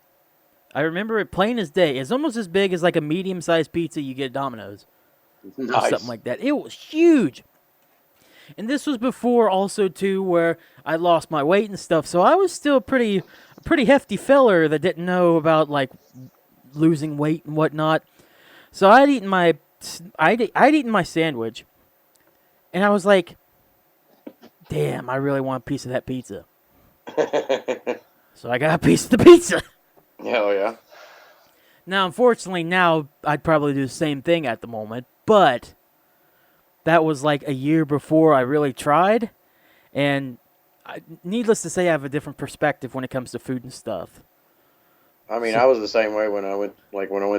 I remember it plain as day. It's almost as big as like a medium-sized pizza you get at Domino's. Nice. Or something like that. It was huge. And this was before also, too, where I lost my weight and stuff. So I was still a pretty hefty feller that didn't know about, like, losing weight and whatnot. So I'd eaten my sandwich. And I was like, damn, I really want a piece of that pizza. So I got a piece of the pizza. Hell yeah. Now, unfortunately, I'd probably do the same thing at the moment. But that was like a year before I really tried. And needless to say, I have a different perspective when it comes to food and stuff. I mean, I was the same way when I went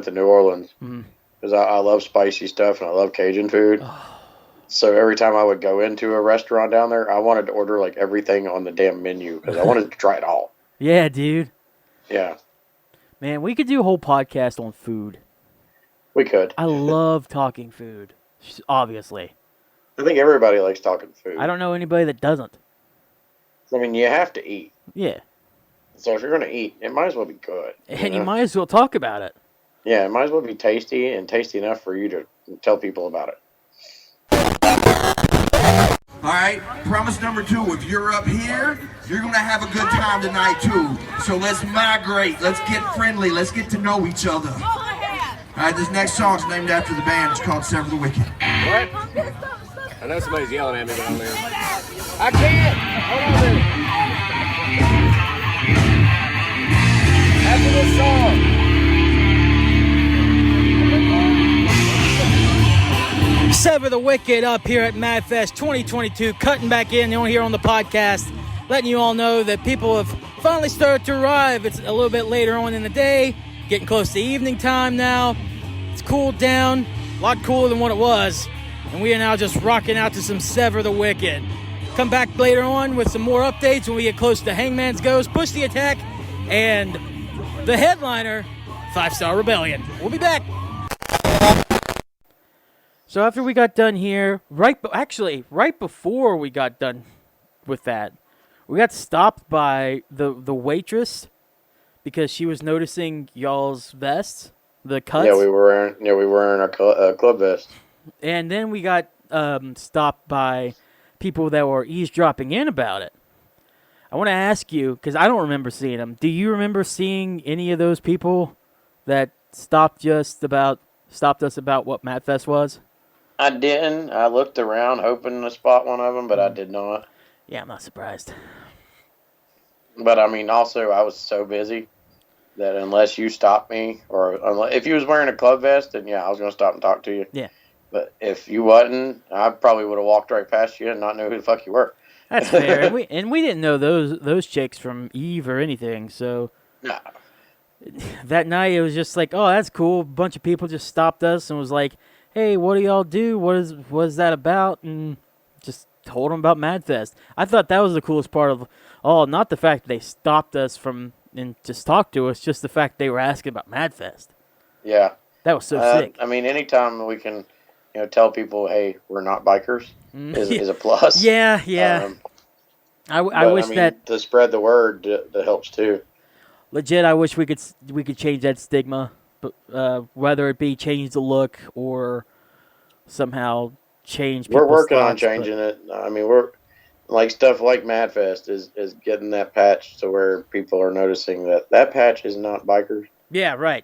to New Orleans. Because I love spicy stuff and I love Cajun food. So every time I would go into a restaurant down there, I wanted to order like everything on the damn menu because I wanted to try it all. Yeah, dude. Yeah. Man, we could do a whole podcast on food. We could. I love talking food, obviously. I think everybody likes talking food. I don't know anybody that doesn't. I mean, you have to eat. Yeah. So if you're going to eat, it might as well be good. And you might as well talk about it. Yeah, it might as well be tasty and tasty enough for you to tell people about it. All right, promise number 2, if you're up here, you're going to have a good time tonight too. So let's migrate, let's get friendly, let's get to know each other. All right, this next song's named after the band. It's called Sever the Wicked. What? I know somebody's yelling at me down there. I can't! Hold on there. After this song. Sever the Wicked up here at MADFest 2022, cutting back in here on the podcast, letting you all know that people have finally started to arrive. It's a little bit later on in the day, getting close to evening time now. It's cooled down, a lot cooler than what it was, and we are now just rocking out to some Sever the Wicked. Come back later on with some more updates when we get close to Hangman's Ghost, Push the Attack, and the headliner, 5 Star Rebellion. We'll be back. So after we got done here, right before we got done with that, we got stopped by the waitress because she was noticing y'all's vests, the cuts. Yeah, we were wearing our club vest. And then we got stopped by people that were eavesdropping in about it. I want to ask you, because I don't remember seeing them. Do you remember seeing any of those people that stopped us about what MADFest was? I didn't. I looked around hoping to spot one of them, but I did not. Yeah, I'm not surprised. But I mean, also, I was so busy that unless you stopped me, or if you was wearing a club vest, then yeah, I was going to stop and talk to you. Yeah. But if you wasn't, I probably would have walked right past you and not know who the fuck you were. That's fair. and we didn't know those chicks from Eve or anything, so... Nah. That night, it was just like, oh, that's cool. A bunch of people just stopped us and was like, hey, what do y'all do? What is that about? And just told them about MADFest. I thought that was the coolest part of all. Not the fact that they stopped us from and just talked to us, just the fact they were asking about MADFest. Yeah. That was so sick. I mean, anytime we can, tell people, hey, we're not bikers, is a plus. Yeah, yeah. I wish that to spread the word that helps too. Legit, I wish we could change that stigma, but whether it be change the look or somehow change. We're working on thoughts, changing it. I mean, we're like stuff like MADFest is getting that patch to where people are noticing that patch is not bikers. Yeah, right.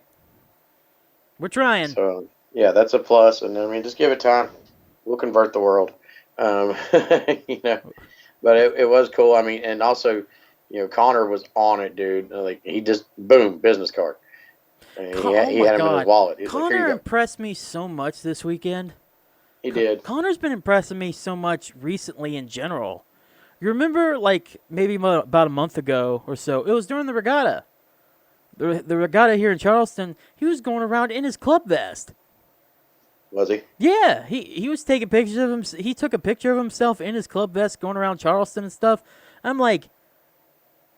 We're trying. So yeah, that's a plus. And I mean, just give it time. We'll convert the world. But it was cool. I mean, and also. Connor was on it, dude. Like he just boom, business card. And he had him in his wallet. He's Connor impressed me so much this weekend. He did. Connor's been impressing me so much recently in general. You remember, like maybe about a month ago or so, it was during the regatta. The regatta here in Charleston. He was going around in his club vest. Was he? Yeah, he was taking pictures of him. He took a picture of himself in his club vest going around Charleston and stuff. I'm like,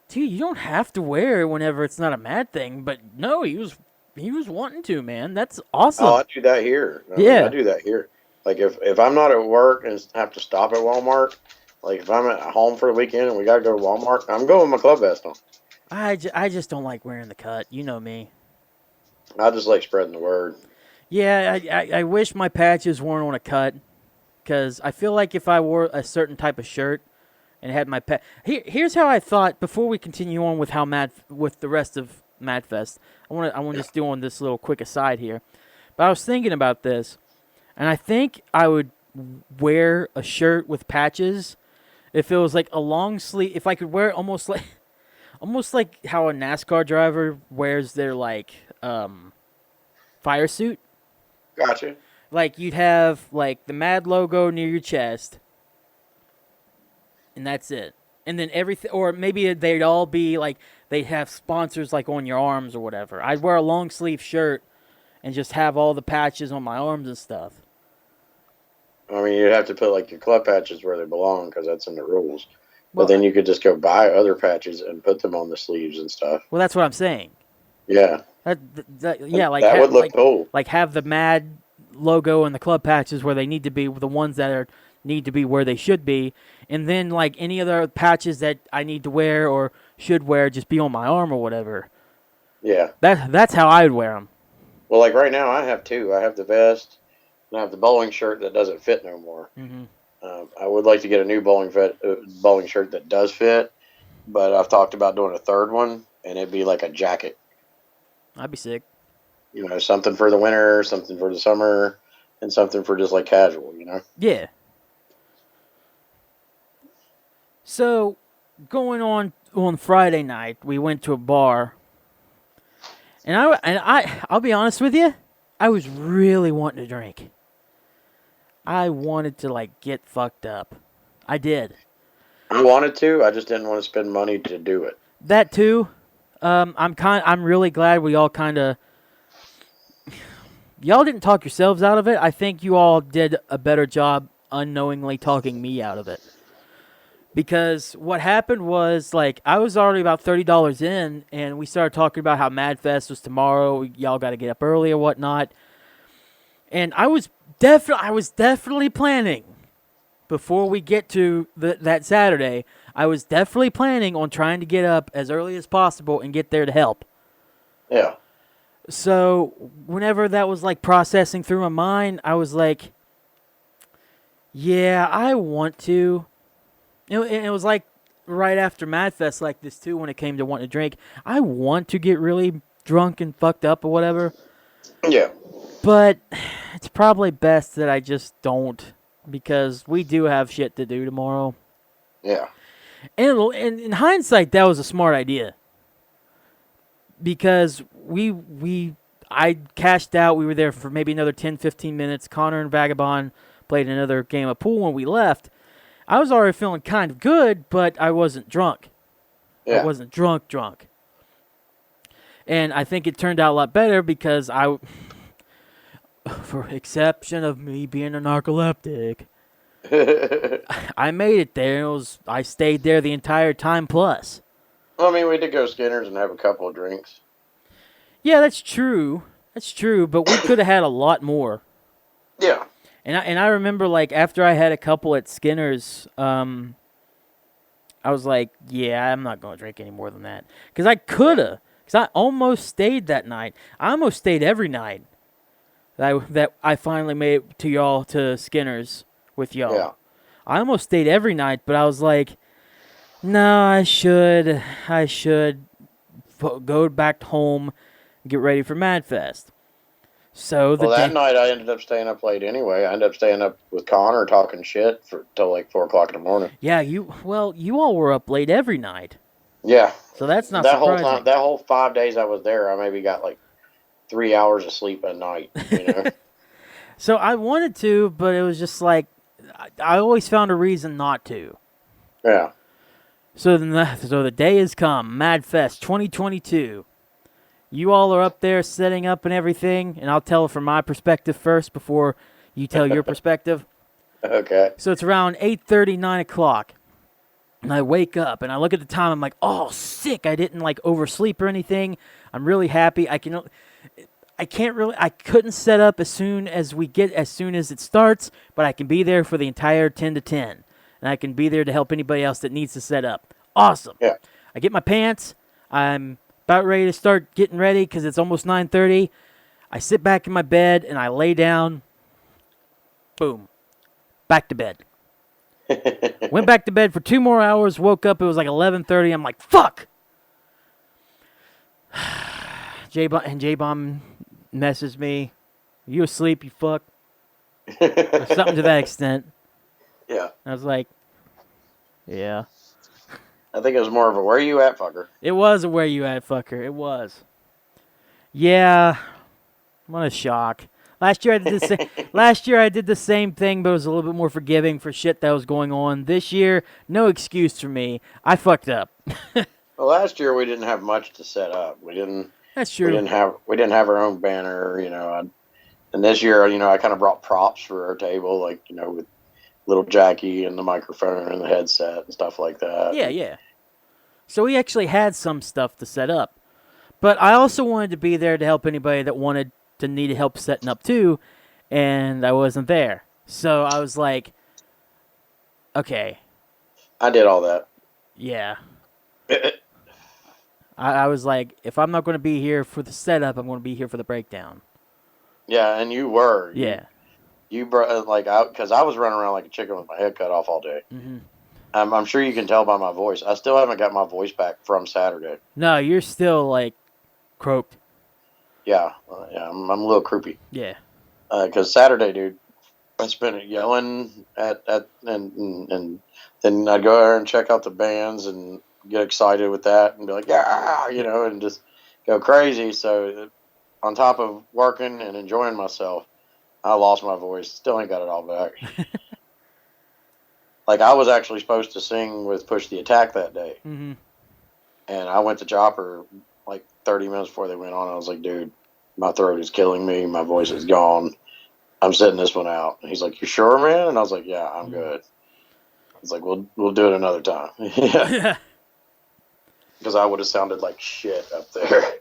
dude, you don't have to wear it whenever it's not a mad thing, but no, he was wanting to, man. That's awesome. Oh, I do that here. I do that here. Like if I'm not at work and have to stop at Walmart, like if I'm at home for the weekend and we gotta go to Walmart, I'm going with my club vest on. I just don't like wearing the cut. You know me. I just like spreading the word. Yeah, I wish my patches weren't on a cut, because I feel like if I wore a certain type of shirt and had my here's how I thought before we continue on with with the rest of MADFest. I want to just do on this little quick aside here, but I was thinking about this, and I think I would wear a shirt with patches if it was like a long sleeve. If I could wear it almost like how a NASCAR driver wears their like fire suit. Gotcha. Like you'd have like the MAD logo near your chest. And that's it. And then everything, or maybe they'd all be like, they'd have sponsors like on your arms or whatever. I'd wear a long sleeve shirt and just have all the patches on my arms and stuff. I mean, you'd have to put like your club patches where they belong because that's in the rules. But then you could just go buy other patches and put them on the sleeves and stuff. Well, that's what I'm saying. Yeah. That would look cool. Like have the MAD logo and the club patches where they need to be, the ones that are need to be where they should be. And then, like, any other patches that I need to wear or should wear just be on my arm or whatever. Yeah. That's how I would wear them. Well, like right now, I have two. I have the vest, and I have the bowling shirt that doesn't fit no more. Mm-hmm. I would like to get a new bowling shirt that does fit, but I've talked about doing a third one, and it'd be like a jacket. I'd be sick. You know, something for the winter, something for the summer, and something for just like casual, you know? Yeah. So, going on Friday night, we went to a bar. And I'll be honest with you, I was really wanting to drink. I wanted to, like, get fucked up. I did. I wanted to, I just didn't want to spend money to do it. That too. I'm really glad we all kind of. Y'all didn't talk yourselves out of it. I think you all did a better job unknowingly talking me out of it. Because what happened was, like, I was already about $30 in, and we started talking about how MADFest was tomorrow. Y'all got to get up early or whatnot. And I was definitely planning, before we get to that Saturday, I was definitely planning on trying to get up as early as possible and get there to help. Yeah. So whenever that was, like, processing through my mind, I was like, yeah, I want to. It was like right after MADFest like this too, when it came to wanting to drink. I want to get really drunk and fucked up or whatever. Yeah. But it's probably best that I just don't, because we do have shit to do tomorrow. Yeah. And in hindsight, that was a smart idea. Because I cashed out. We were there for maybe another 10, 15 minutes. Connor and Vagabond played another game of pool when we left. I was already feeling kind of good, but I wasn't drunk. Yeah. I wasn't drunk. And I think it turned out a lot better because for exception of me being a narcoleptic, I made it there. I stayed there the entire time plus. Well, I mean, we did go to Skinner's and have a couple of drinks. Yeah, that's true. But we could have had a lot more. Yeah. And I remember, like, after I had a couple at Skinner's, I was like, yeah, I'm not going to drink any more than that. Because I could have. Because I almost stayed that night. I almost stayed every night that I finally made it to y'all, to Skinner's with y'all. Yeah. I almost stayed every night, but I was like, no, I should go back home and get ready for MADFest. So that night I ended up staying up late anyway. I ended up staying up with Connor talking shit till like 4 o'clock in the morning. Yeah, you all were up late every night. Yeah. So that's not that surprising. whole time. That whole 5 days I was there, I maybe got like 3 hours of sleep a night. You know. So I wanted to, but it was just like I always found a reason not to. Yeah. So the day has come, MADFest 2022. You all are up there setting up and everything, and I'll tell it from my perspective first before you tell your perspective. Okay. So it's around 8:30, 9 o'clock, and I wake up, and I look at the time, I'm like, oh, sick, I didn't, like, oversleep or anything. I'm really happy. I couldn't set up as soon as it starts, but I can be there for the entire 10 to 10, and I can be there to help anybody else that needs to set up. Awesome. Yeah. I get my pants. I'm about ready to start getting ready because it's almost 9:30. I sit back in my bed and I lay down. Boom. Back to bed. Went back to bed for 2 more hours. Woke up. It was like 11:30. I'm like, fuck. J-Bomb messaged me. Are you asleep, you fuck? Or something to that extent. Yeah. I was like, yeah. I think it was more of a "where you at, fucker." It was a "where you at, fucker." It was. Yeah. What a shock. Last year I did the same thing, but it was a little bit more forgiving for shit that was going on. This year, no excuse for me. I fucked up. Well, last year we didn't have much to set up. That's true. We didn't have our own banner, you know. And this year, you know, I kind of brought props for our table, like, you know, with little Jackie and the microphone and the headset and stuff like that. Yeah. So we actually had some stuff to set up. But I also wanted to be there to help anybody that needed help setting up too, and I wasn't there. So I was like, Okay. I did all that. Yeah. I was like, if I'm not going to be here for the setup, I'm going to be here for the breakdown. Yeah, and you were. Yeah. You brought because I was running around like a chicken with my head cut off all day. Mm-hmm. I'm sure you can tell by my voice. I still haven't got my voice back from Saturday. No, you're still like croaked. Yeah, I'm a little croupy. Yeah. Because Saturday, dude, I spent it yelling and then I'd go there and check out the bands and get excited with that and be like, yeah, and just go crazy. So on top of working and enjoying myself, I lost my voice. Still ain't got it all back. Like, I was actually supposed to sing with Push the Attack that day. Mm-hmm. And I went to Chopper like 30 minutes before they went on. I was like, dude, my throat is killing me. My voice is gone. I'm sitting this one out. And he's like, you sure, man? And I was like, yeah, I'm good. I was like, we'll do it another time. Yeah. Because I would have sounded like shit up there.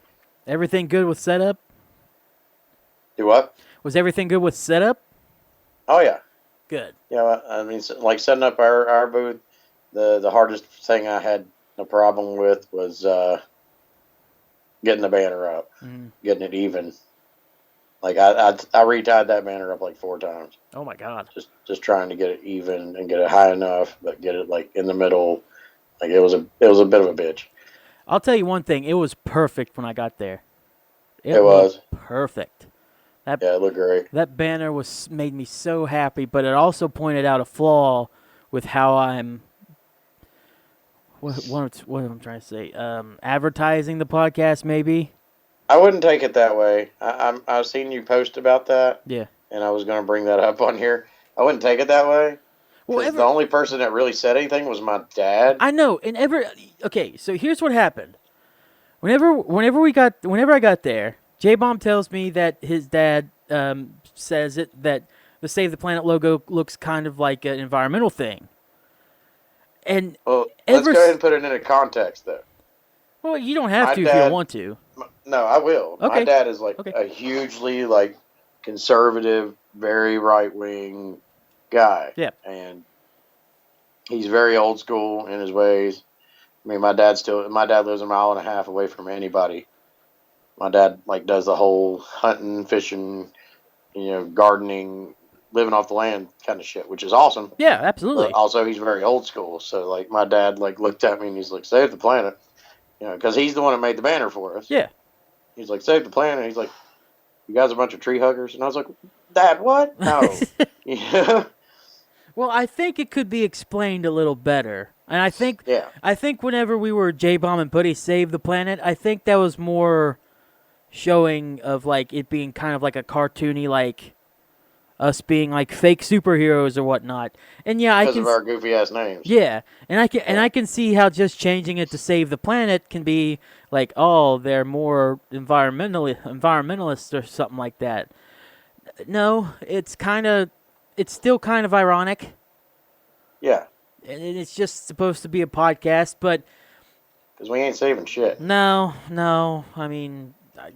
Everything good with setup? Do what? Was everything good with setup? Oh, yeah. Good. Yeah, I mean, like setting up our booth, the hardest thing I had a problem with was getting the banner up, getting it even. Like I retied that banner up like 4 times. Oh my God! Just trying to get it even and get it high enough, but get it like in the middle. Like it was a bit of a bitch. I'll tell you one thing: it was perfect when I got there. It was perfect. Yeah, it looked great. That banner made me so happy, but it also pointed out a flaw with how I'm. What am I trying to say? Advertising the podcast, maybe. I wouldn't take it that way. I've seen you post about that. Yeah. And I was going to bring that up on here. I wouldn't take it that way. Well, the only person that really said anything was my dad. I know, and okay. So here's what happened. Whenever I got there, J-Bomb tells me that his dad says that the Save the Planet logo looks kind of like an environmental thing. And let's go ahead and put it into context, though. Well, you don't have to if you don't want to. No, I will. Okay. My dad is like a hugely conservative, very right wing guy. Yeah. And he's very old school in his ways. I mean, my dad lives a mile and a half away from anybody. My dad does the whole hunting, fishing, gardening, living off the land kind of shit, which is awesome. Yeah, absolutely. But also, he's very old school. So my dad looked at me and he's like, "Save the planet," because he's the one that made the banner for us. Yeah. He's like, "Save the planet." He's like, "You guys are a bunch of tree huggers," and I was like, "Dad, what? No." Well, I think it could be explained a little better. And I think whenever we were J-Bomb and Putty Save the Planet, I think that was more showing of it being kind of like a cartoony, us being fake superheroes or whatnot. And yeah, because of our goofy ass names. Yeah, and I can see how just changing it to Save the Planet can be they're more environmentalists or something like that. No, it's still kind of ironic. Yeah. And it's just supposed to be a podcast, but because we ain't saving shit. No. I mean,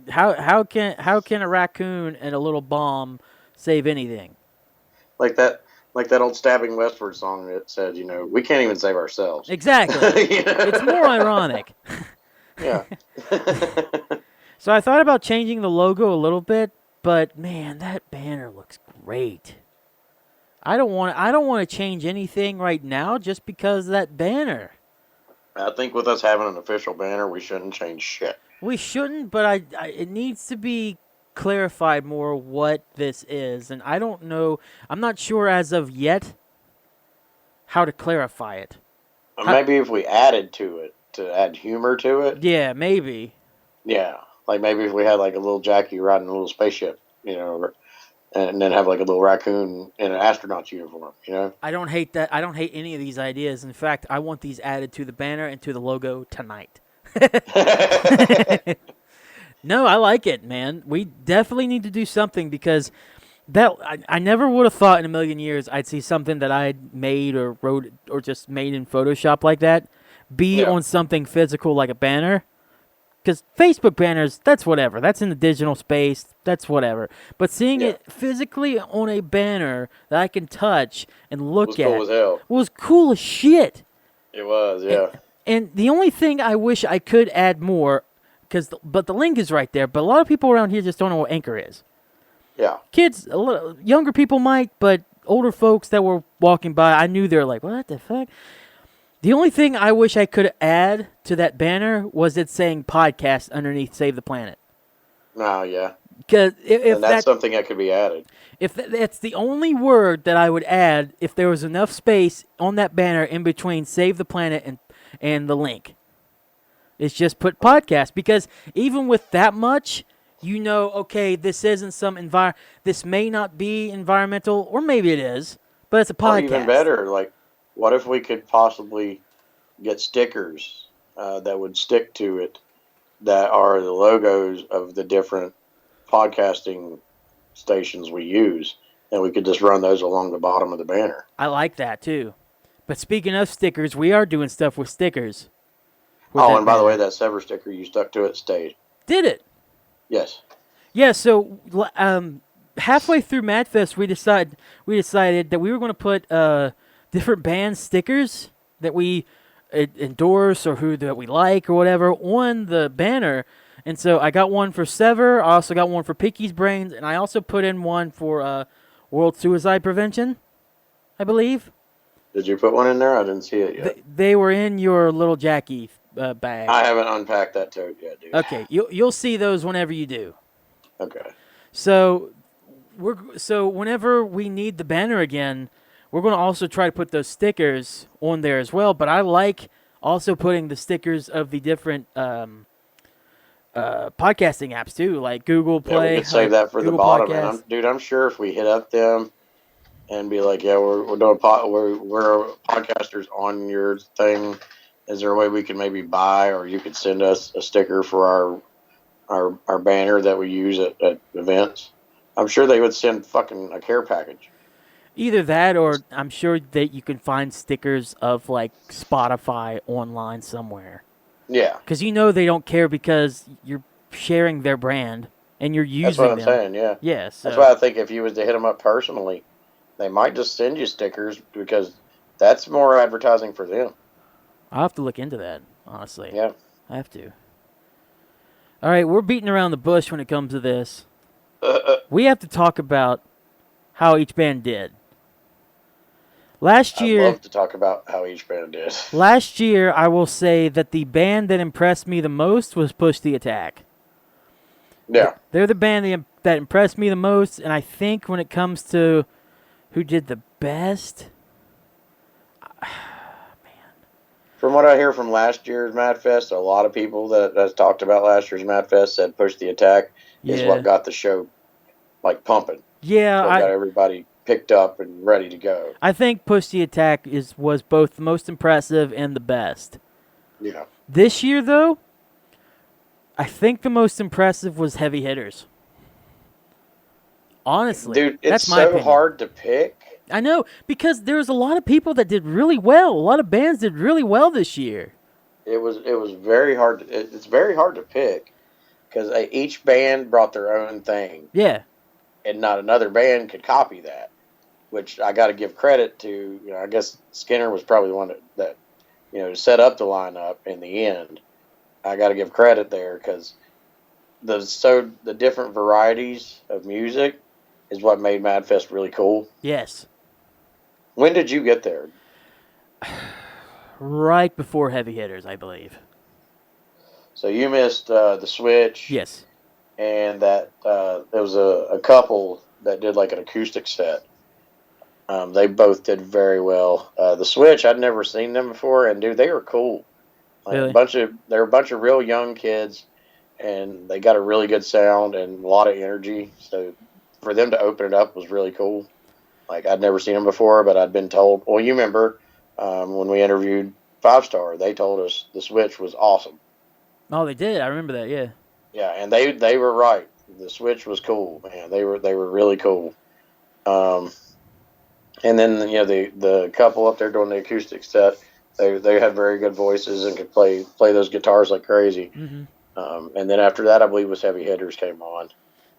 how can a raccoon and a little bomb save anything? Like that old Stabbing Westward song that said, we can't even save ourselves. Exactly. It's more ironic. Yeah. So I thought about changing the logo a little bit, but man, that banner looks great. I don't want to change anything right now just because of that banner. I think with us having an official banner, we shouldn't change shit. We shouldn't, but it needs to be clarified more what this is, and I don't know. I'm not sure as of yet how to clarify it. Maybe if we added to it, to add humor to it. Yeah, maybe. Yeah, maybe if we had a little Jackie riding a little spaceship, and then have a little raccoon in an astronaut's uniform, I don't hate that. I don't hate any of these ideas. In fact, I want these added to the banner and to the logo tonight. No, I like it, man. We definitely need to do something because I never would have thought in a million years I'd see something that I had made or wrote or just made in Photoshop like that be on something physical like a banner. because Facebook banners, that's whatever. That's in the digital space. That's whatever. But seeing it physically on a banner that I can touch and look at cool as hell. was cool as shit. It was, yeah. And the only thing I wish I could add more, but the link is right there. But a lot of people around here just don't know what Anchor is. Yeah. Kids, younger people might, but older folks that were walking by, I knew they were like, what the fuck? The only thing I wish I could add to that banner was it saying podcast underneath Save the Planet. No, yeah. Because if that's something that could be added. If that's the only word that I would add, if there was enough space on that banner in between Save the Planet and the link, it's just put podcast. Because even with that much, okay, this isn't this may not be environmental, or maybe it is, but it's a podcast. Or even better, like, what if we could possibly get stickers that would stick to it that are the logos of the different podcasting stations we use, and we could just run those along the bottom of the banner. I like that, too. But speaking of stickers, we are doing stuff with stickers. And by the way, that Sever sticker you stuck to it stayed. Did it? Yes. Yeah, so halfway through MADFest, we decided that we were going to put different band stickers that we endorse or that we like or whatever on the banner. And so I got one for Sever, I also got one for Picky's Brains, and I also put in one for World Suicide Prevention, I believe. Did you put one in there? I didn't see it yet. They were in your little Jackie bag. I haven't unpacked that tote yet, dude. Okay, you'll see those whenever you do. Okay. So whenever we need the banner again, we're going to also try to put those stickers on there as well. But I like also putting the stickers of the different podcasting apps too, like Google Play. Yeah, we could save that for Google the bottom. Podcast. And I'm sure if we hit up them and be like, yeah, we're doing we're podcasters on your thing. Is there a way we can maybe buy, or you could send us a sticker for our banner that we use at events? I'm sure they would send fucking a care package. Either that, or I'm sure that you can find stickers of like Spotify online somewhere. Yeah. Because they don't care because you're sharing their brand and you're using them. That's what I'm saying, yeah. Yeah, so. That's why I think if you was to hit them up personally, they might just send you stickers because that's more advertising for them. I'll have to look into that, honestly. Yeah. I have to. All right, we're beating around the bush when it comes to this. We have to talk about how each band did. Last year, I'd love to talk about how each band did. Last year, I will say that the band that impressed me the most was Push the Attack. Yeah. They're the band that impressed me the most, and I think when it comes to who did the best, From what I hear from last year's MADFest, a lot of people that talked about last year's MADFest said Push the Attack is what got the show like pumping. Yeah, so got everybody picked up and ready to go. I think Push the Attack was both the most impressive and the best. Yeah. This year, though, I think the most impressive was Heavy Hitters. Honestly, dude, that's it's my so opinion. hard to pick. I know, because there's a lot of people that did really well. A lot of bands did really well this year. It was very hard. It's very hard to pick because each band brought their own thing. Yeah. And not another band could copy that, which I got to give credit to. I guess Skinner was probably the one that set up the lineup in the end. I got to give credit there because the different varieties of music is what made MADFest really cool. Yes. When did you get there? Right before Heavy Hitters, I believe. So you missed the Switch. Yes. And that there was a couple that did like an acoustic set. They both did very well. The Switch, I'd never seen them before, and dude, they were cool. Like really? They're a bunch of real young kids, and they got a really good sound and a lot of energy. So for them to open it up was really cool. Like I'd never seen them before, but I'd been told. Well, you remember when we interviewed 5 Star, they told us the Switch was awesome. Oh, they did. I remember that. Yeah. Yeah, and they were right. The Switch was cool, man. They were really cool. And then the couple up there doing the acoustic set, they had very good voices and could play those guitars like crazy. Mm-hmm. And then after that, I believe was Heavy Hitters came on.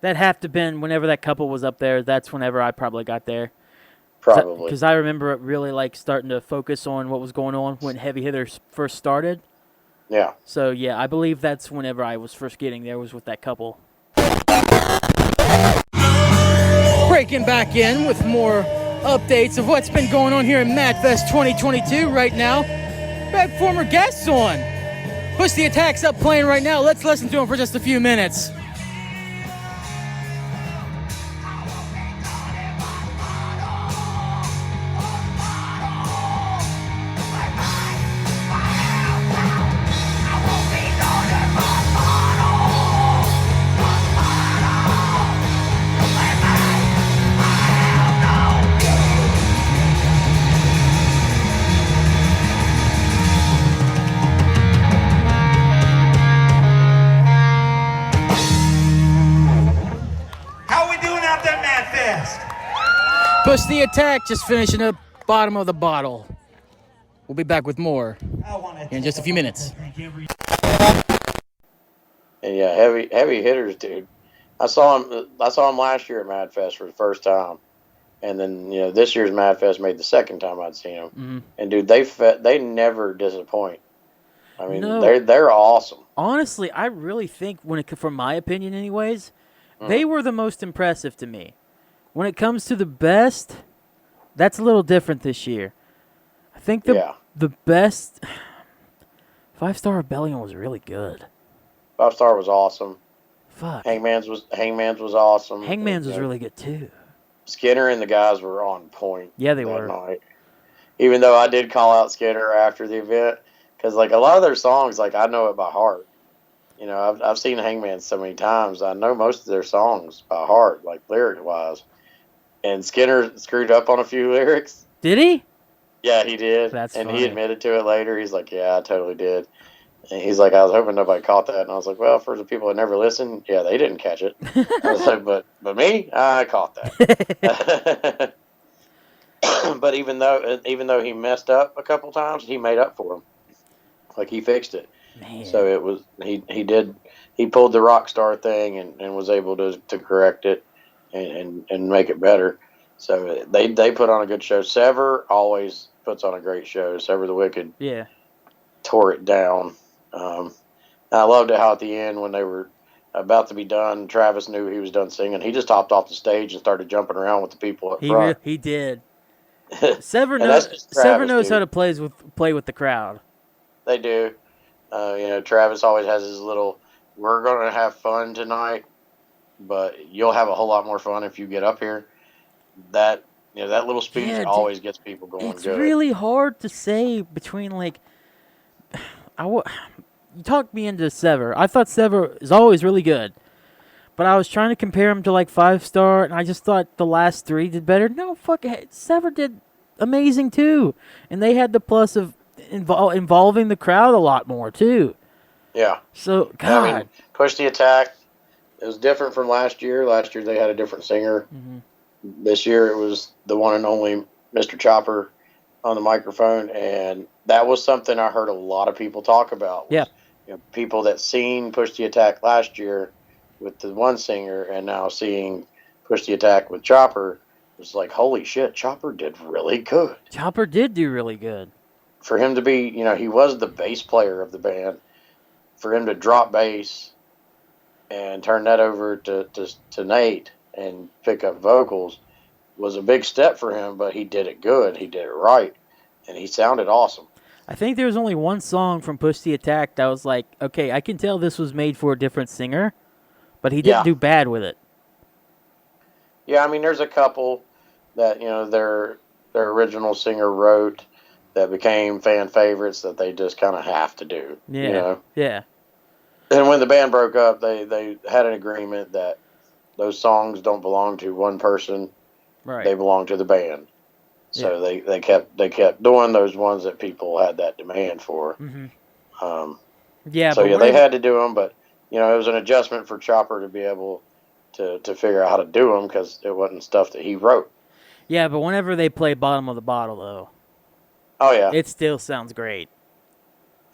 That have to been whenever that couple was up there. That's whenever I probably got there. Probably. Because I remember it really like starting to focus on what was going on when Heavy Hitters first started. Yeah. So, yeah, I believe that's whenever I was first getting there was with that couple. Breaking back in with more updates of what's been going on here in MADFest 2022 right now. We have former guests on. Push the Attack's up playing right now. Let's listen to them for just a few minutes. Push the Attack, just finishing up bottom of the bottle. We'll be back with more in just a few minutes. And yeah, heavy hitters, dude. I saw him last year at MADFest for the first time, and then this year's MADFest made the second time I'd seen him. Mm-hmm. And dude, they never disappoint. I mean, no. they're awesome. Honestly, I really think from my opinion, anyways, they were the most impressive to me. When it comes to the best, that's a little different this year. I think the best 5-Star Rebellion was really good. 5-Star was awesome. Fuck. Hangman's was awesome. Hangman's was really good too. Skinner and the guys were on point. Yeah, they that were. Night. Even though I did call out Skinner after the event, because like a lot of their songs, like I know it by heart. I've seen Hangman so many times. I know most of their songs by heart, like lyric wise. And Skinner screwed up on a few lyrics. Did he? Yeah, he did. That's and funny. He admitted to it later. He's like, yeah, I totally did. And he's like, I was hoping nobody caught that. And I was like, well, for the people that never listened, yeah, they didn't catch it. I was like, but me, I caught that. But even though he messed up a couple times, he made up for him. Like he fixed it. Man. So it was he pulled the rock star thing and was able to correct it. And make it better. So they put on a good show. Sever always puts on a great show. Sever the Wicked tore it down. And I loved it how at the end when they were about to be done, Travis knew he was done singing. He just hopped off the stage and started jumping around with the people up front. He did. Sever knows how to play with the crowd. They do. Travis always has his little, we're going to have fun tonight, but you'll have a whole lot more fun if you get up here. That little speech always gets people going. It's really hard to say between you talked me into Sever. I thought Sever is always really good, but I was trying to compare him to 5-Star, and I just thought the last three did better. No, fuck it. Sever did amazing too, and they had the plus of involving the crowd a lot more too. Yeah. So God, I mean, Push the Attack. It was different from last year. Last year they had a different singer. Mm-hmm. This year it was the one and only Mr. Chopper on the microphone, and that was something I heard a lot of people talk about. Yeah. People that seen Push the Attack last year with the one singer and now seeing Push the Attack with Chopper was like, holy shit, Chopper did really good. Chopper did do really good. For him to be, he was the bass player of the band. For him to drop bass and turn that over to Nate and pick up vocals was a big step for him, but he did it good. He did it right, and he sounded awesome. I think there was only one song from Push the Attack that was like, okay, I can tell this was made for a different singer, but he didn't do bad with it. Yeah, I mean, there's a couple that, their original singer wrote that became fan favorites that they just kind of have to do. Yeah, yeah. And when the band broke up, they had an agreement that those songs don't belong to one person. Right. They belong to the band. So they kept doing those ones that people had that demand for. Mm-hmm. So they had to do them, but it was an adjustment for Chopper to be able to figure out how to do them because it wasn't stuff that he wrote. Yeah, but whenever they play Bottom of the Bottle, though, oh yeah, it still sounds great.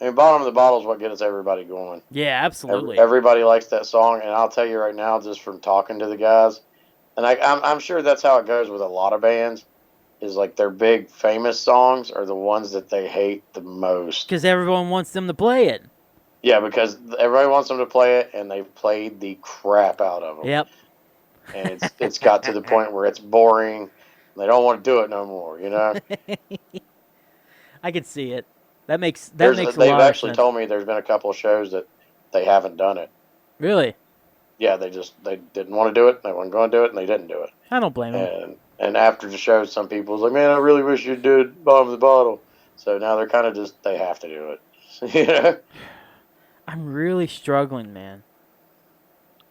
I mean, Bottom of the Bottle is what gets everybody going. Yeah, absolutely. Everybody likes that song, and I'll tell you right now, just from talking to the guys, and I'm sure that's how it goes with a lot of bands, is like their big famous songs are the ones that they hate the most. Because everyone wants them to play it. Yeah, because everybody wants them to play it, and they've played the crap out of them. Yep. And it's got to the point where it's boring. They don't want to do it no more, you know? I can see it. That makes a lot of sense. They've actually told me there's been a couple of shows that they haven't done it. Really? Yeah, they didn't want to do it. They weren't going to do it, and they didn't do it. I don't blame them. And after the show, some people was like, "Man, I really wish you'd do it, Bottom of the Bottle." So now they're kind of just they have to do it. You know? I'm really struggling, man.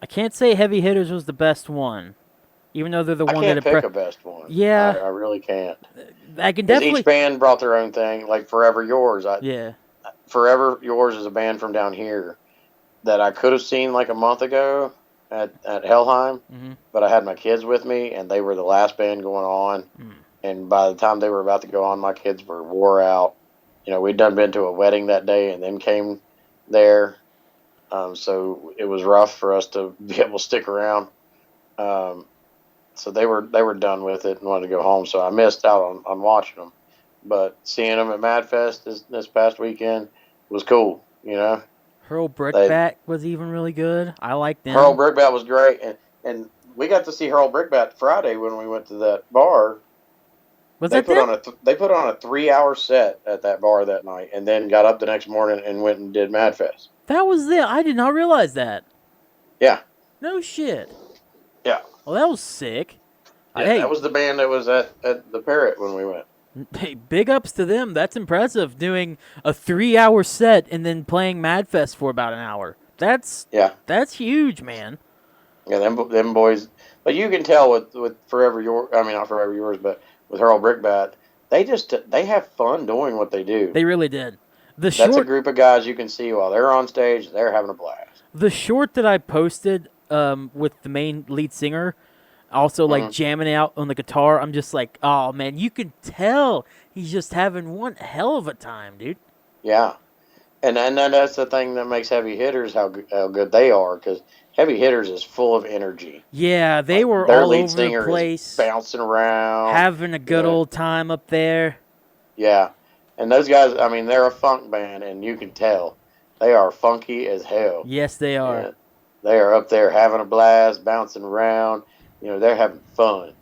I can't say Heavy Hitters was the best one, even though they're the one that I can't pick a best one. Yeah, I really can't. I can definitely. Each band brought their own thing. Like Forever Yours. Yeah. Forever Yours is a band from down here that I could have seen like a month ago at Helheim, but I had my kids with me, and they were the last band going on. And by the time they were about to go on, my kids were wore out. You know, we'd been to a wedding that day, and then came there. So it was rough for us to be able to stick around. So they were done with it and wanted to go home. So I missed out on watching them. But seeing them at MADFest this past weekend was cool, you know. Hurl Brickbat was even really good. I liked them. Hurl Brickbat was great. And we got to see Hurl Brickbat Friday when we went to that bar. They put on a 3-hour set at that bar that night, and then got up the next morning and went and did MADFest. That was it. I did not realize that. Yeah. No shit. Yeah. Well, that was sick. Yeah, that was the band that was at the Parrot when we went. Hey, big ups to them. That's impressive. Doing a 3-hour set and then playing MADFest for about an hour. That's huge, man. Yeah, them boys. But you can tell with Forever Yours. I mean, not Forever Yours, but with Hurl Brickbat, they have fun doing what they do. They really did. That's a group of guys you can see while they're on stage. They're having a blast. The short that I posted with the main lead singer, also like jamming out on the guitar, I'm just like, oh man, you can tell he's just having one hell of a time, dude. Yeah, and that's the thing that makes Heavy Hitters how good they are, because Heavy Hitters is full of energy. Yeah, they were their all lead over singer the place, is bouncing around, having a good old time up there. Yeah, and those guys, I mean, they're a funk band, and you can tell they are funky as hell. Yes, they are. Yeah, they are up there having a blast, bouncing around. You know, they're having fun,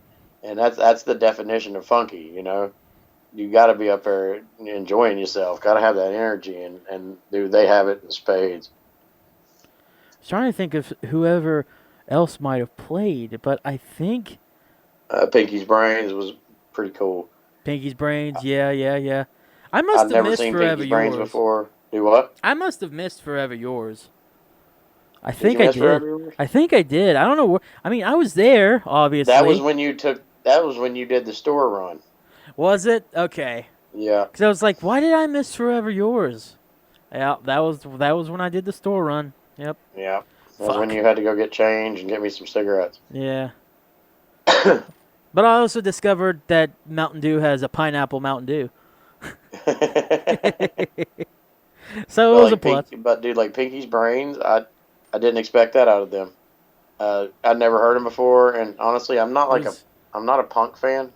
and that's the definition of funky. You know, you got to be up there enjoying yourself. Got to have that energy, and dude, they have it in spades. I was trying to think of whoever else might have played, but I think Pinky's Brains was pretty cool. Pinky's Brains, yeah. I must have never missed seen Forever Pinky's Brains Yours before. Do what? I must have missed Forever Yours. I Did think you I miss did. Forever Yours? I think I did. I don't know where. I mean, I was there, obviously. That was when you did the store run. Was it? Okay. Yeah. Because I was like, why did I miss Forever Yours? Yeah, that was when I did the store run. Yep. Yeah. That was when you had to go get change and get me some cigarettes. Yeah. But I also discovered that Mountain Dew has a pineapple Mountain Dew. So it was a plus. But dude, like Pinky's Brains, I didn't expect that out of them. I'd never heard him before, and honestly, I'm not a punk fan.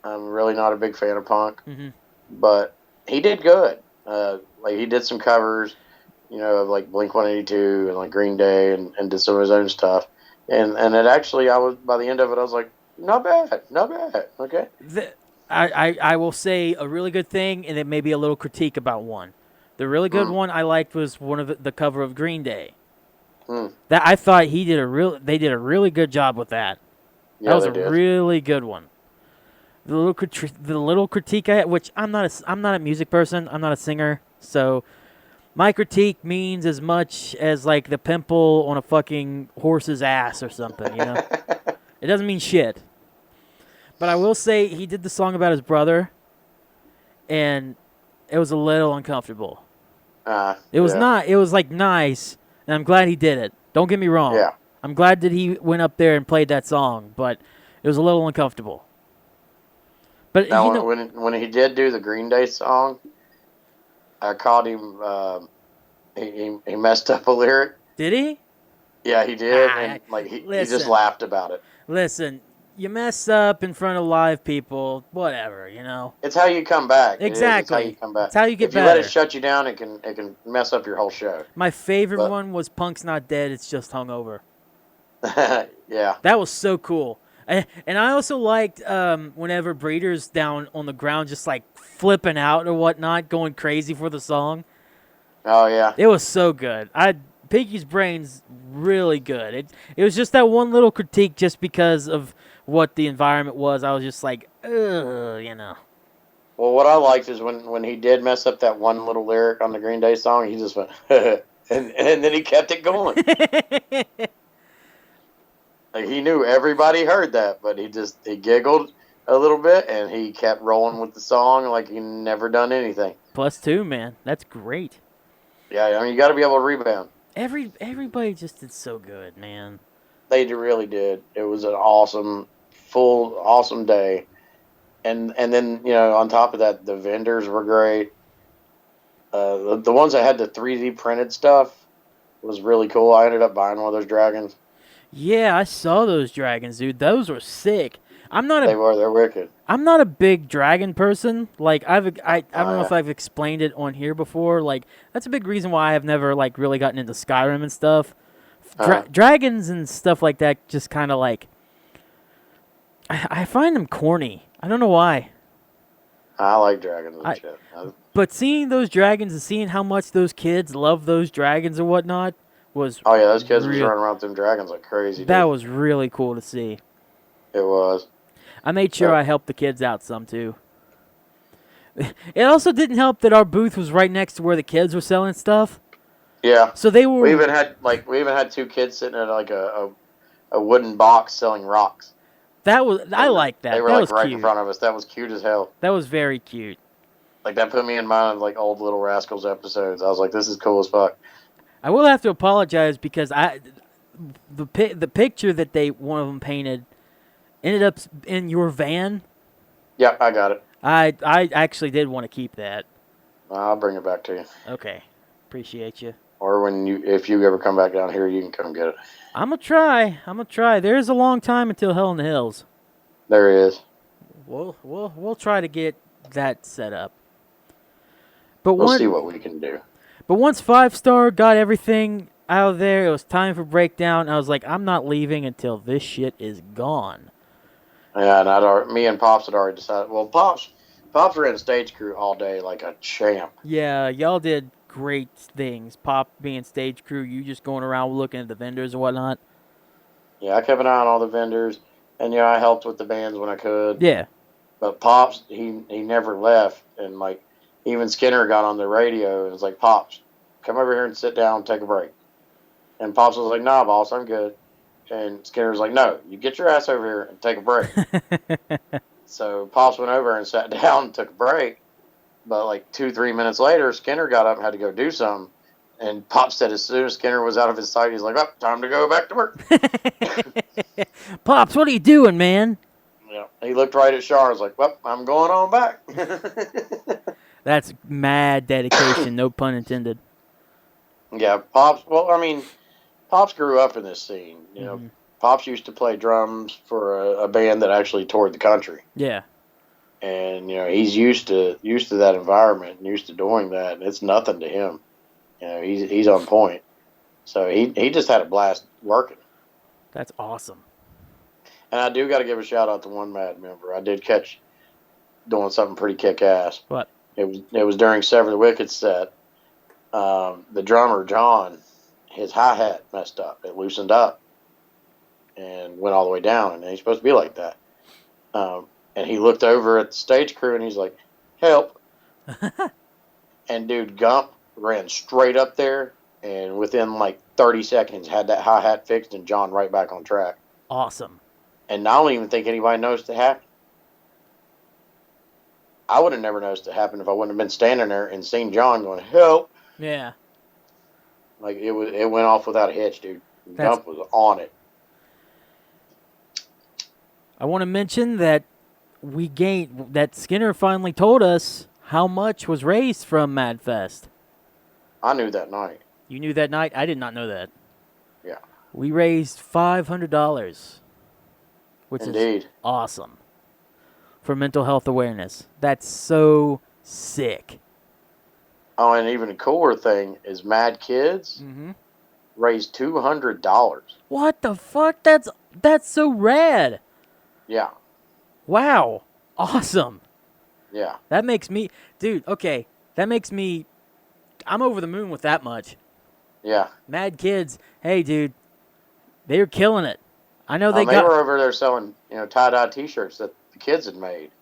I'm really not a big fan of punk. Mm-hmm. But he did good. Like he did some covers, you know, of like Blink-182 and like Green Day, and did some of his own stuff. And it actually, by the end of it, I was like, not bad. Okay. I will say a really good thing, and it may be a little critique about one. The really good one I liked was one of the cover of Green Day. That I thought they did a really good job with that. Yeah, that was a really good one. The little critique I had, which I'm not a music person, I'm not a singer, so my critique means as much as like the pimple on a fucking horse's ass or something, you know. It doesn't mean shit. But I will say he did the song about his brother, and it was a little uncomfortable. It was not. It was like nice, and I'm glad he did it. Don't get me wrong. Yeah. I'm glad that he went up there and played that song, but it was a little uncomfortable. But now, when he did do the Green Day song, I caught him. He messed up a lyric. Did he? Yeah, he did, and like he just laughed about it. Listen, you mess up in front of live people, whatever, you know. It's how you come back. Exactly. It's how you come back. It's how you get better. If you let it shut you down, it can mess up your whole show. My favorite one was "Punk's Not Dead, It's Just Hungover." Yeah. That was so cool. And I also liked whenever Breeder's down on the ground just like flipping out or whatnot, going crazy for the song. Oh, yeah. It was so good. Piggy's brain's really good. It was just that one little critique just because of what the environment was. I was just like, ugh, you know. Well, what I liked is when he did mess up that one little lyric on the Green Day song, he just went, and then he kept it going. Like, he knew everybody heard that, but he giggled a little bit, and he kept rolling with the song like he never done anything. +2, man. That's great. Yeah, I mean, you got to be able to rebound. Everybody just did so good, man. They really did. It was an awesome day. And then, you know, on top of that, the vendors were great. The ones that had the 3D printed stuff was really cool. I ended up buying one of those dragons. Yeah, I saw those dragons, dude. Those were sick. They're wicked. I'm not a big dragon person. Like I don't know if I've explained it on here before. Like that's a big reason why I have never like really gotten into Skyrim and stuff. Dragons and stuff like that just kind of like I find them corny. I don't know why. I like dragons and shit. But seeing those dragons and seeing how much those kids love those dragons and whatnot was oh yeah, those kids were running around with them dragons like crazy. That was really cool to see. It was. I made sure I helped the kids out some, too. It also didn't help that our booth was right next to where the kids were selling stuff. Yeah. So they were... We even had two kids sitting at like a wooden box selling rocks. I like that. They were that like was right cute. in front of us. That was cute as hell. That was very cute. Like that put me in mind of like old Little Rascals episodes. I was like, this is cool as fuck. I will have to apologize because the picture that one of them painted ended up in your van. Yeah, I got it. I actually did want to keep that. I'll bring it back to you. Okay. Appreciate you. Or if you ever come back down here, you can come get it. I'm going to try. There's a long time until Hell in the Hills. There is. We'll try to get that set up. But we'll see what we can do. But once 5 Star got everything out of there, it was time for breakdown. I was like, I'm not leaving until this shit is gone. Yeah, and me and Pops had already decided. Well, Pops ran stage crew all day like a champ. Yeah, y'all did great things. Pop being stage crew, you just going around looking at the vendors and whatnot. Yeah, I kept an eye on all the vendors, and I helped with the bands when I could. Yeah. But Pops, he never left, and like even Skinner got on the radio and was like, "Pops, come over here and sit down, take a break." And Pops was like, "Nah, boss, I'm good." And Skinner was like, "No, you get your ass over here and take a break." So Pops went over and sat down and took a break. But like 2-3 minutes later, Skinner got up and had to go do something. And Pops said as soon as Skinner was out of his sight, he's like, "Oh, time to go back to work." Pops, what are you doing, man? Yeah, he looked right at Shar and was like, "Well, I'm going on back." That's mad dedication, no pun intended. Yeah, Pops, well, I mean, Pops grew up in this scene. Pops used to play drums for a band that actually toured the country. Yeah. And, he's used to that environment and used to doing that, and it's nothing to him. He's on point. So he just had a blast working. That's awesome. And I do got to give a shout out to one Mad member. I did catch doing something pretty kick-ass. What? It was during Sever the Wicked set. The drummer, John, his hi-hat messed up. It loosened up and went all the way down, and he's supposed to be like that. And he looked over at the stage crew, and he's like, "Help." And dude, Gump ran straight up there, and within like 30 seconds had that hi-hat fixed and John right back on track. Awesome. And I don't even think anybody noticed it happen. I would have never noticed it happen if I wouldn't have been standing there and seen John going, "Help." Yeah. Like it went off without a hitch, dude. Gump was on it. I want to mention that Skinner finally told us how much was raised from MADFest? I knew that night. You knew that night? I did not know that. Yeah. We raised $500, which Indeed. is awesome, for mental health awareness. That's so sick. Oh, and even a cooler thing is Mad Kids raised $200. What the fuck? That's so rad. Yeah. Wow. Awesome. Yeah. That makes me, dude, okay. That makes me, I'm over the moon with that much. Yeah. Mad Kids, hey, dude, they're killing it. I know They were over there selling, tie-dye T-shirts that the kids had made.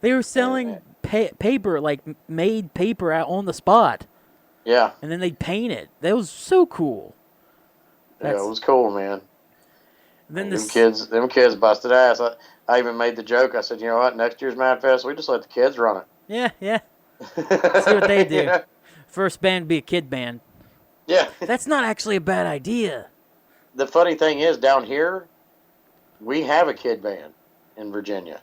They were selling paper, like made paper out on the spot. Yeah. And then they'd paint it. That was so cool. Yeah, it was cool, man. Then them kids busted ass. I even made the joke. I said, you know what? Next year's MADFest, we just let the kids run it. Yeah. See what they do. Yeah. First band be a kid band. Yeah. That's not actually a bad idea. The funny thing is, down here, we have a kid band in Virginia.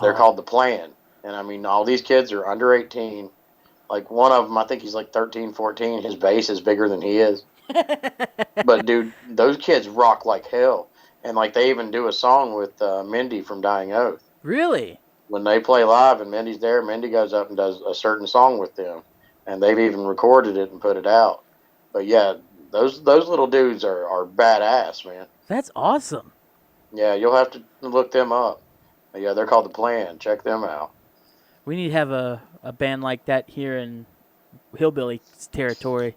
They're called The Plan. And, I mean, all these kids are under 18. Like, one of them, I think he's like 13, 14. His bass is bigger than he is. But, dude, those kids rock like hell. And, like, they even do a song with Mindy from Dying Oath. Really? When they play live and Mindy's there, Mindy goes up and does a certain song with them. And they've even recorded it and put it out. But, yeah, those little dudes are badass, man. That's awesome. Yeah, you'll have to look them up. Yeah, they're called The Plan. Check them out. We need to have a band like that here in Hillbilly territory.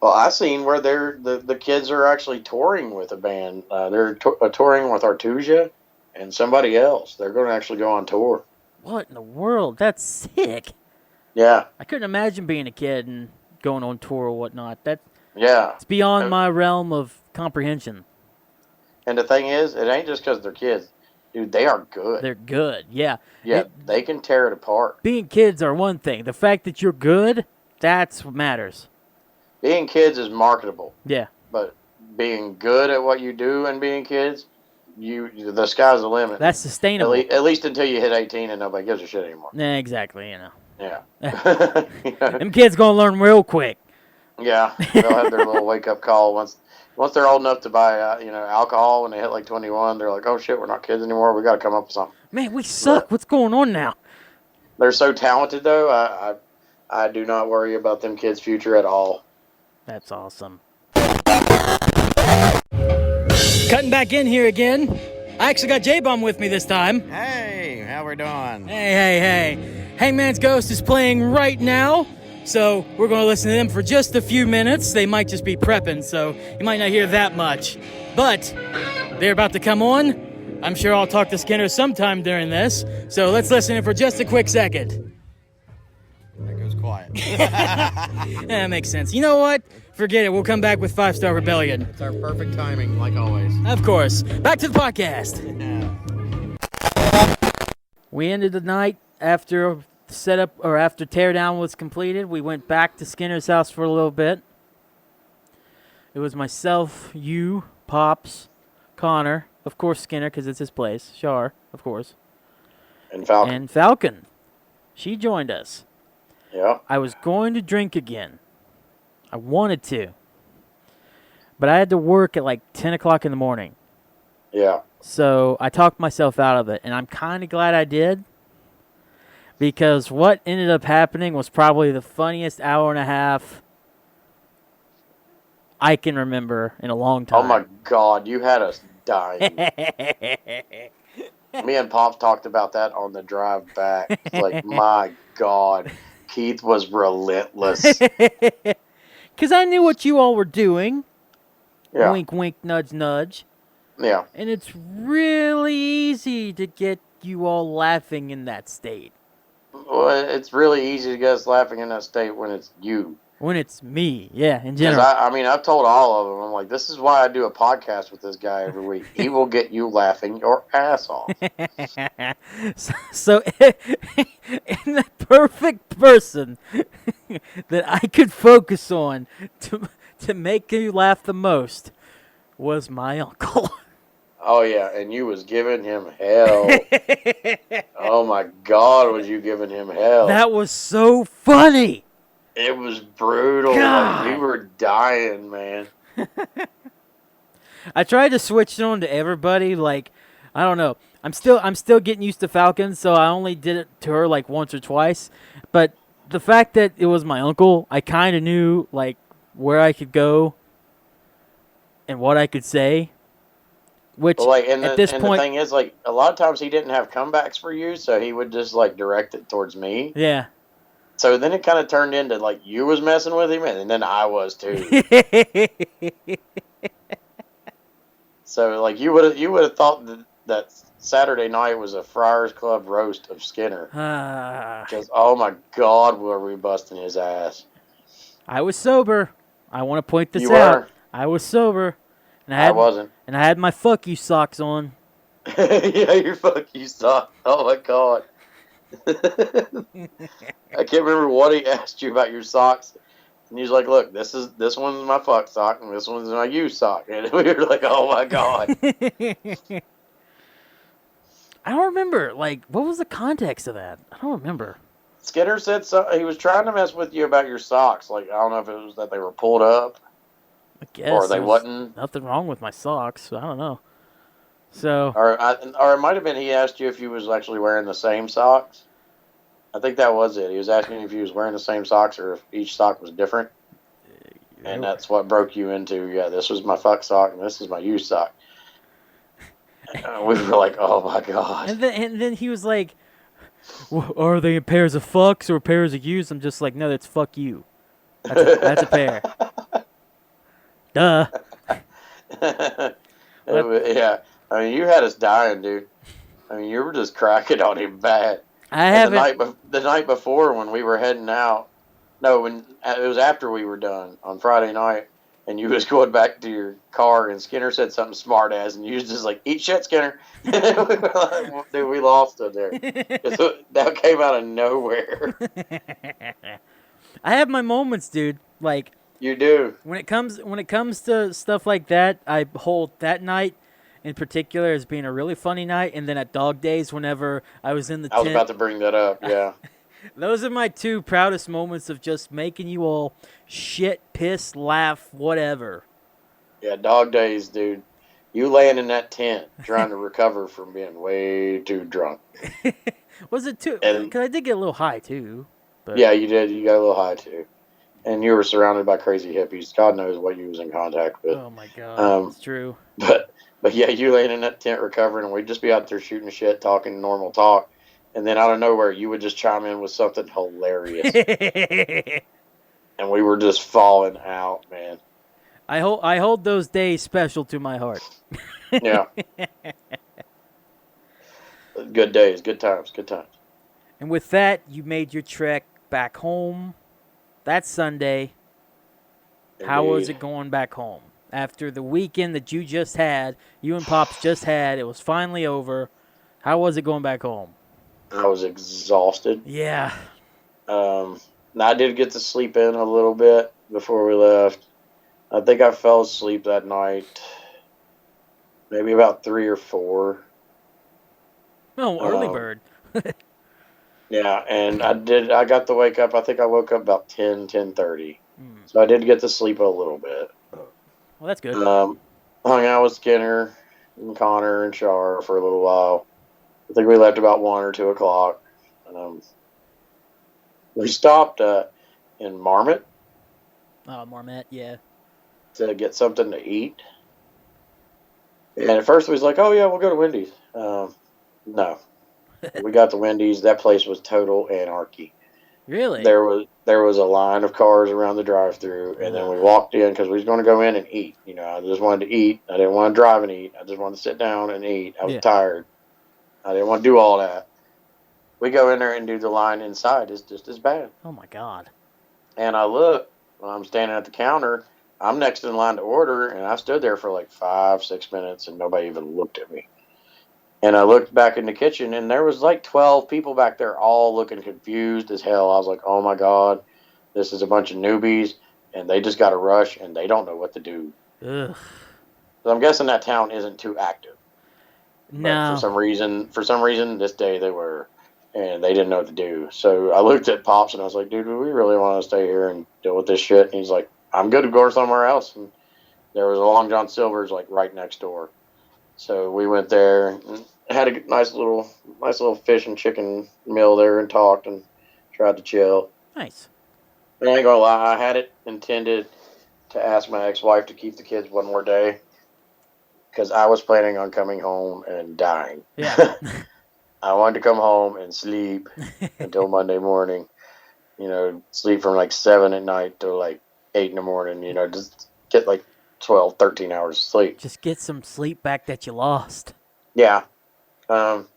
Well, I seen where the kids are actually touring with a band. They're touring with Artusia and somebody else. They're going to actually go on tour. What in the world? That's sick. Yeah. I couldn't imagine being a kid and going on tour or whatnot. Yeah. It's beyond my realm of comprehension. And the thing is, it ain't just because they're kids. Dude, they are good. They're good, yeah. Yeah, they can tear it apart. Being kids are one thing. The fact that you're good, that's what matters. Being kids is marketable. Yeah. But being good at what you do and being kids, the sky's the limit. That's sustainable. At least until you hit 18 and nobody gives a shit anymore. Yeah, exactly, Yeah. Them kids going to learn real quick. Yeah, they'll have their little wake-up call once they're old enough to buy, alcohol. When they hit like 21, they're like, "Oh shit, we're not kids anymore. We got to come up with something." Man, we suck. What's going on now? They're so talented, though. I do not worry about them kids' future at all. That's awesome. Cutting back in here again. I actually got J-Bum with me this time. Hey, how we doing? Hey. Hangman's Ghost is playing right now. So we're going to listen to them for just a few minutes. They might just be prepping, so you might not hear that much. But they're about to come on. I'm sure I'll talk to Skinner sometime during this. So let's listen in for just a quick second. That goes quiet. That makes sense. You know what? Forget it. We'll come back with 5-Star Rebellion. It's our perfect timing, like always. Of course. Back to the podcast. Yeah. We ended the night after teardown was completed. We went back to Skinner's house for a little bit. It was myself, you, Pops, Connor, of course Skinner because it's his place, Shar, of course, And Falcon. and Falcon. She joined us. Yeah. I was going to drink again. I wanted to. But I had to work at like 10 o'clock in the morning. Yeah. So I talked myself out of it, and I'm kind of glad I did. Because what ended up happening was probably the funniest hour and a half I can remember in a long time. Oh my God, you had us dying. Me and Pops talked about that on the drive back. It's like, my God, Keith was relentless. Because I knew what you all were doing. Yeah. Wink, wink, nudge, nudge. Yeah. And it's really easy to get you all laughing in that state. Well, it's really easy to get us laughing in that state when it's you. When it's me, yeah, in 'Cause general. I've told all of them, I'm like, this is why I do a podcast with this guy every week. He will get you laughing your ass off. So in the perfect person that I could focus on to make you laugh the most was my uncle. Oh yeah, and you was giving him hell. Oh my God, was you giving him hell? That was so funny. It was brutal. God. Like, we were dying, man. I tried to switch it on to everybody. Like, I don't know. I'm still getting used to Falcons, so I only did it to her like once or twice. But the fact that it was my uncle, I kind of knew like where I could go and what I could say. Which Well, like, at this point, the thing is, like, a lot of times he didn't have comebacks for you, so he would just like direct it towards me. yeah. So then it kind of turned into like you was messing with him, and then I was too. So like you would have thought that Saturday night was a Friars Club roast of Skinner. Because oh my God, were we busting his ass? I was sober. I want to point this You out. were. I was sober, and I wasn't. and I had my fuck you socks on. Yeah, your fuck you sock. Oh my God. I can't remember what he asked you about your socks. And he was like, look, this one's my fuck sock and this one's my you sock. And we were like, oh my God. I don't remember. Like, what was the context of that? I don't remember. Skinner said he was trying to mess with you about your socks. Like, I don't know if it was that they were pulled up. I guess. Or they wasn't. Nothing wrong with my socks. I don't know. So. Or it might have been he asked you if you was actually wearing the same socks. I think that was it. He was asking if you was wearing the same socks or if each sock was different. And that's what broke you into, yeah, this was my fuck sock and this is my you sock. We were like, oh my God. And then he was like, are they pairs of fucks or pairs of yous? I'm just like, no, that's fuck you. That's a pair. Duh. Yeah. I mean, you had us dying, dude. I mean, you were just cracking on him bad. I haven't. The night before when we were heading out, no, when it was after we were done on Friday night, and you was going back to your car, and Skinner said something smart ass, and you was just like, "Eat shit, Skinner." We were like, dude, we lost it there. That came out of nowhere. I have my moments, dude. Like you do. When it comes to stuff like that, I hold that night in particular as being a really funny night, and then at Dog Days, whenever I was in the tent. I was about to bring that up, yeah. Those are my two proudest moments of just making you all shit, piss, laugh, whatever. Yeah, Dog Days, dude. You laying in that tent trying to recover from being way too drunk. Was it too? Because I did get a little high, too. But. Yeah, you did. You got a little high, too. And you were surrounded by crazy hippies. God knows what you was in contact with. Oh, my God. It's true. But yeah, you laying in that tent recovering, and we'd just be out there shooting shit, talking normal talk. And then out of nowhere, you would just chime in with something hilarious. And we were just falling out, man. I hold those days special to my heart. Yeah. Good days, good times, good times. And with that, you made your trek back home that Sunday. Indeed. How was it going back home? After the weekend that you just had, you and Pops just had, it was finally over. How was it going back home? I was exhausted. Yeah. I did get to sleep in a little bit before we left. I think I fell asleep that night, maybe about 3 or 4. Oh, early bird. Yeah, and I got to wake up. I think I woke up about 10:30. So I did get to sleep a little bit. Well, that's good. Hung out with Skinner and Connor and Char for a little while. I think we left about 1 or 2 o'clock. We stopped in Marmot. Oh, Marmot, yeah. To get something to eat. And at first we was like, oh, yeah, we'll go to Wendy's. No. We got to Wendy's. That place was total anarchy. Really? There was a line of cars around the drive-thru, and then we walked in because we was going to go in and eat. You know, I just wanted to eat. I didn't want to drive and eat. I just wanted to sit down and eat. I was tired. I didn't want to do all that. We go in there and do the line inside. It's just as bad. Oh, my God. And I look, when I'm standing at the counter, I'm next in line to order, and I stood there for like 5-6 minutes, and nobody even looked at me. And I looked back in the kitchen, and there was like 12 people back there all looking confused as hell. I was like, oh, my God, this is a bunch of newbies, and they just got to rush, and they don't know what to do. Ugh. So I'm guessing that town isn't too active. But No. for some reason, this day they were, and they didn't know what to do. So I looked at Pops and I was like, dude, do we really want to stay here and deal with this shit? And he's like, I'm good to go somewhere else. And there was a Long John Silver's like right next door. So we went there and had a nice little fish and chicken meal there and talked and tried to chill. Nice. And I ain't gonna lie, I had it intended to ask my ex-wife to keep the kids one more day because I was planning on coming home and dying. Yeah. I wanted to come home and sleep until Monday morning. You know, sleep from like 7 at night to like 8 in the morning. You know, just get like 12, 13 hours of sleep. Just get some sleep back that you lost. Yeah. But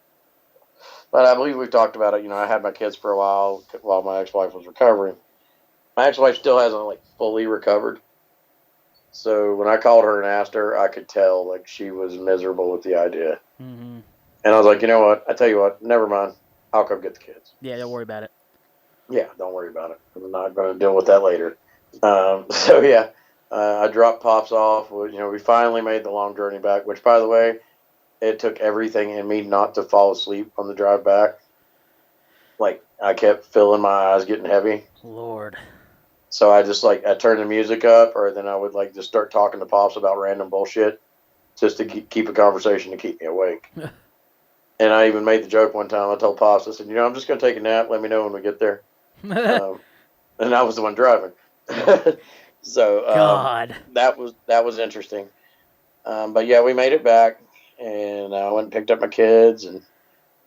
I believe we've talked about it. You know, I had my kids for a while my ex-wife was recovering. My ex-wife still hasn't like fully recovered. So when I called her and asked her, I could tell like she was miserable with the idea. Mm-hmm. And I was like, you know what? I tell you what, never mind. I'll come get the kids. Yeah, don't worry about it. Yeah, don't worry about it. I'm not going to deal with that later. So yeah, I dropped Pops off. You know, we finally made the long journey back, which by the way, it took everything in me not to fall asleep on the drive back. Like I kept feeling my eyes getting heavy. Lord. So I just like, I turned the music up or then I would like just start talking to Pops about random bullshit just to keep a conversation to keep me awake. And I even made the joke one time. I told Pops, I said, you know, I'm just going to take a nap. Let me know when we get there. And I was the one driving. So God. that was interesting. But yeah, we made it back, and I went and picked up my kids, and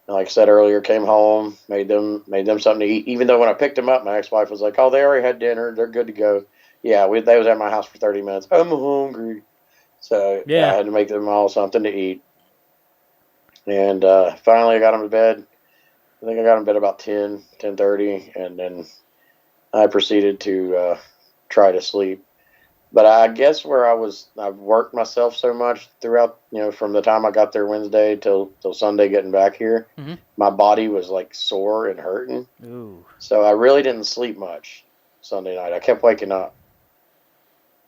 like I said earlier, came home, made them something to eat. Even though when I picked them up, my ex-wife was like, "Oh, they already had dinner. They're good to go." Yeah, they was at my house for 30 minutes. I'm hungry, so Yeah. I had to make them all something to eat. And finally, I got them to bed. I think I got them to bed about 10:30, and then I proceeded to try to sleep. But I guess I've worked myself so much throughout, you know, from the time I got there Wednesday till Sunday getting back here, Mm-hmm. my body was like sore and hurting. Ooh. So I really didn't sleep much Sunday night. I kept waking up.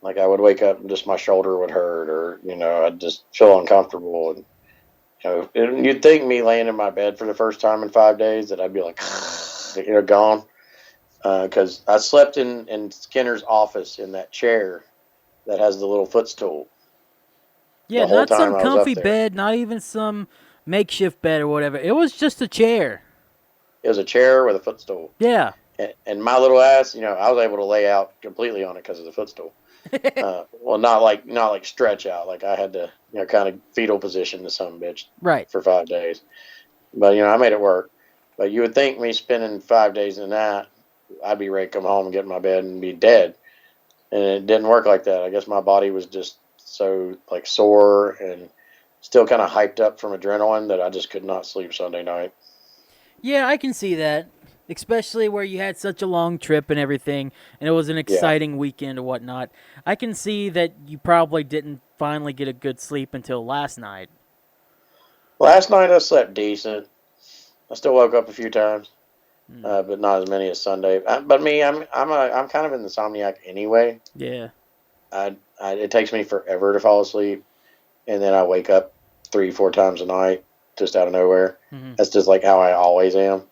Like I would wake up and just my shoulder would hurt, or you know, I'd just feel uncomfortable. And you know, you'd think me laying in my bed for the first time in 5 days that I'd be like, you know, gone. Because I slept in Skinner's office in that chair that has the little footstool. Yeah, The whole not time some I was up comfy there. bed, not even some makeshift bed or whatever. It was just a chair. It was a chair with a footstool. Yeah. And my little ass, you know, I was able to lay out completely on it because of the footstool. Well, not like stretch out. Like I had to, you know, kind of fetal position to some bitch Right. for 5 days. But, you know, I made it work. But you would think me spending 5 days in that, I'd be ready to come home and get in my bed and be dead. And it didn't work like that. I guess my body was just so like sore and still kind of hyped up from adrenaline that I just could not sleep Sunday night. Yeah, I can see that. Especially where you had such a long trip and everything, and it was an exciting weekend or whatnot. I can see that you probably didn't finally get a good sleep until last night. Last night I slept decent. I still woke up a few times, but not as many as Sunday. But me, I'm kind of an insomniac anyway. Yeah. It takes me forever to fall asleep, and then I wake up 3-4 times a night just out of nowhere. Mm-hmm. That's just like how I always am.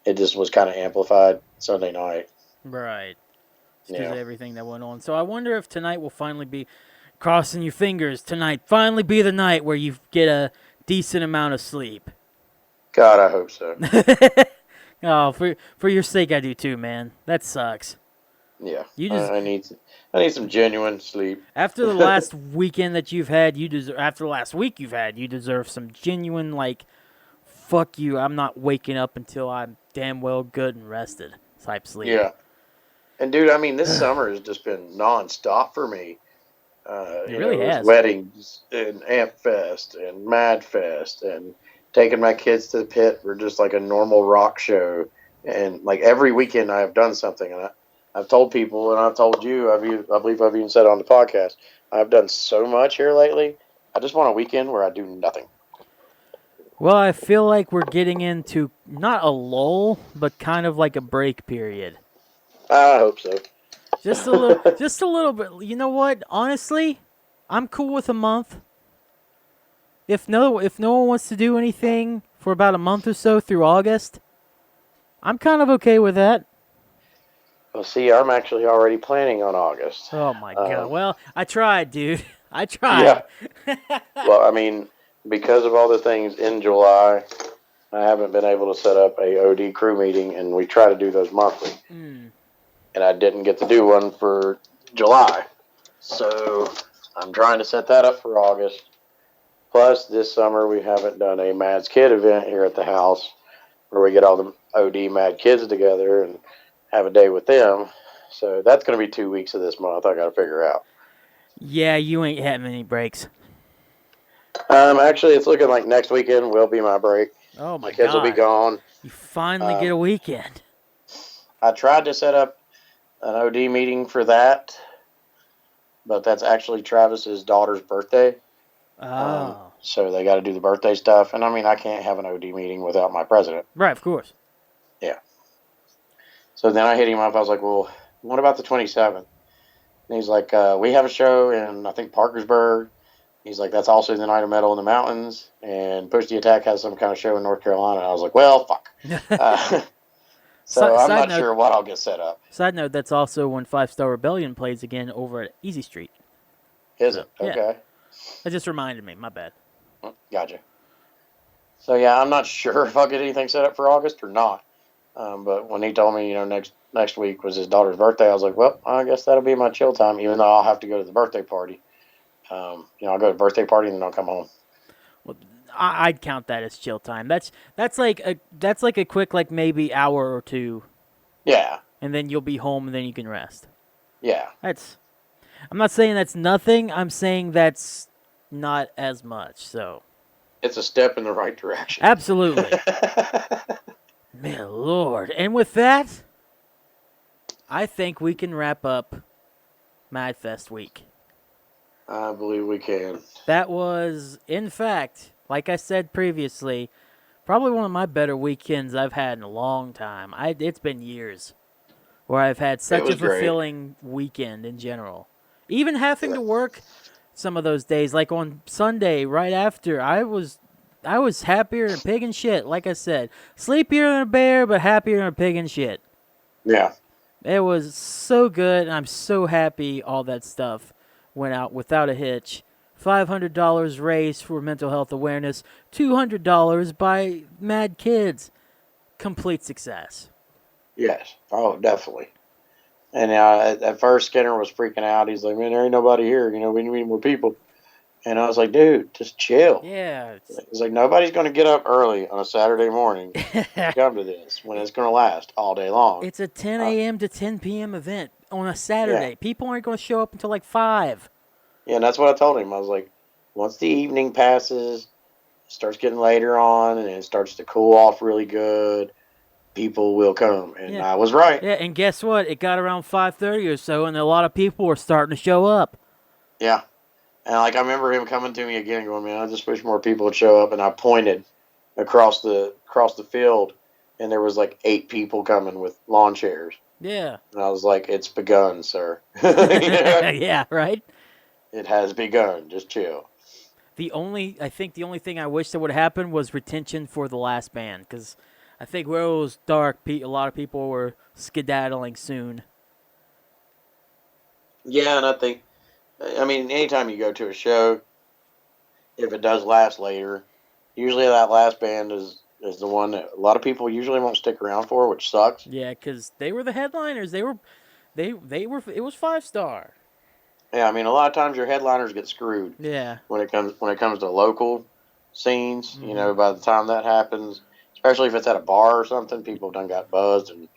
It just was kind of amplified Sunday night. Right. Because Yeah. of everything that went on. So I wonder if tonight will finally be, crossing your fingers, tonight finally be the night where you get a decent amount of sleep. God, I hope so. Oh, for your sake, I do too, man. That sucks. Yeah, You just I need some genuine sleep. after the last weekend that you've had, after the last week you've had, you deserve some genuine like, fuck you. I'm not waking up until I'm damn well good and rested type sleep. Yeah, and dude, I mean, this summer has just been nonstop for me. It really has. Weddings and AmpFest and MADFest and taking my kids to the pit for just like a normal rock show. And like every weekend I have done something. And I've told people, and I've told you, I believe I've even said on the podcast, I've done so much here lately. I just want a weekend where I do nothing. Well, I feel like we're getting into not a lull, but kind of like a break period. I hope so. Just a little, just a little bit. You know what? Honestly, I'm cool with a month. if no one wants to do anything for about a month or so through August, I'm kind of okay with that. Well, see, I'm actually already planning on August. Oh my God! Well, I tried, dude. I tried. Yeah. Well, I mean, because of all the things in July, I haven't been able to set up a OD crew meeting, and we try to do those monthly. And I didn't get to do one for July. So I'm trying to set that up for August. Plus, this summer, we haven't done a Mad's Kid event here at the house where we get all the OD Mad Kids together and have a day with them. So that's going to be 2 weeks of this month I got to figure out. Yeah, you ain't having any breaks. Actually, it's looking like next weekend will be my break. Oh my My kids God. will be gone. You finally get a weekend. I tried to set up an OD meeting for that, but that's actually Travis's daughter's birthday. Oh. So they got to do the birthday stuff. And I mean, I can't have an OD meeting without my president. Right, of course. Yeah. So then I hit him up. I was like, well, what about the 27th? And he's like, we have a show in, I think, Parkersburg. He's like, that's also the Night of Metal in the Mountains. And Push the Attack has some kind of show in North Carolina. And I was like, well, fuck. So I'm not sure what I'll get set up. Side note, that's also when 5 Star Rebellion plays again over at Easy Street. Is it? Yeah. Okay. That just reminded me. My bad. Gotcha. So, yeah, I'm not sure if I'll get anything set up for August or not. But when he told me, next week was his daughter's birthday, I was like, well, I guess that'll be my chill time, even though I'll have to go to the birthday party. I'll go to the birthday party and then I'll come home. Well, I'd count that as chill time. That's like a quick, like, maybe hour or two. Yeah. And then you'll be home and then you can rest. Yeah. I'm not saying that's nothing. I'm saying that's not as much. So it's a step in the right direction. Absolutely. Man, Lord. And with that, I think we can wrap up MADFest week. I believe we can. That was, in fact, like I said previously, probably one of my better weekends I've had in a long time. It's been years where I've had such a fulfilling weekend in general. Even having to work some of those days, like on Sunday right after, I was happier than a pig in shit, like I said. Sleepier than a bear, but happier than a pig in shit. Yeah. It was so good, and I'm so happy all that stuff went out without a hitch. $500 raised for mental health awareness. $200 by Mad Kids. Complete success. Yes. Oh, definitely. And at first, Skinner was freaking out. He's like, man, there ain't nobody here. We need more people. And I was like, dude, just chill. Yeah. He's like, nobody's going to get up early on a Saturday morning to come to this when it's going to last all day long. It's a 10 a.m. to 10 p.m. event on a Saturday. Yeah. People aren't going to show up until like 5. Yeah, and that's what I told him. I was like, once the evening passes, it starts getting later on, and it starts to cool off really good, people will come. And I was right. Yeah, and guess what? It got around 5:30 or so, and a lot of people were starting to show up. Yeah. And, I remember him coming to me again going, man, I just wish more people would show up. And I pointed across the field, and there was, 8 people coming with lawn chairs. Yeah. And I was like, it's begun, sir. Yeah, right? It has begun. Just chill. I think the only thing I wish that would happen was retention for the last band, because I think where it was dark, a lot of people were skedaddling soon. Yeah, and I think, anytime you go to a show, if it does last later, usually that last band is the one that a lot of people usually won't stick around for, which sucks. Yeah, because they were the headliners. They were. It was 5 star. Yeah, a lot of times your headliners get screwed. Yeah. When it comes to local scenes, by the time that happens, especially if it's at a bar or something, people done got buzzed and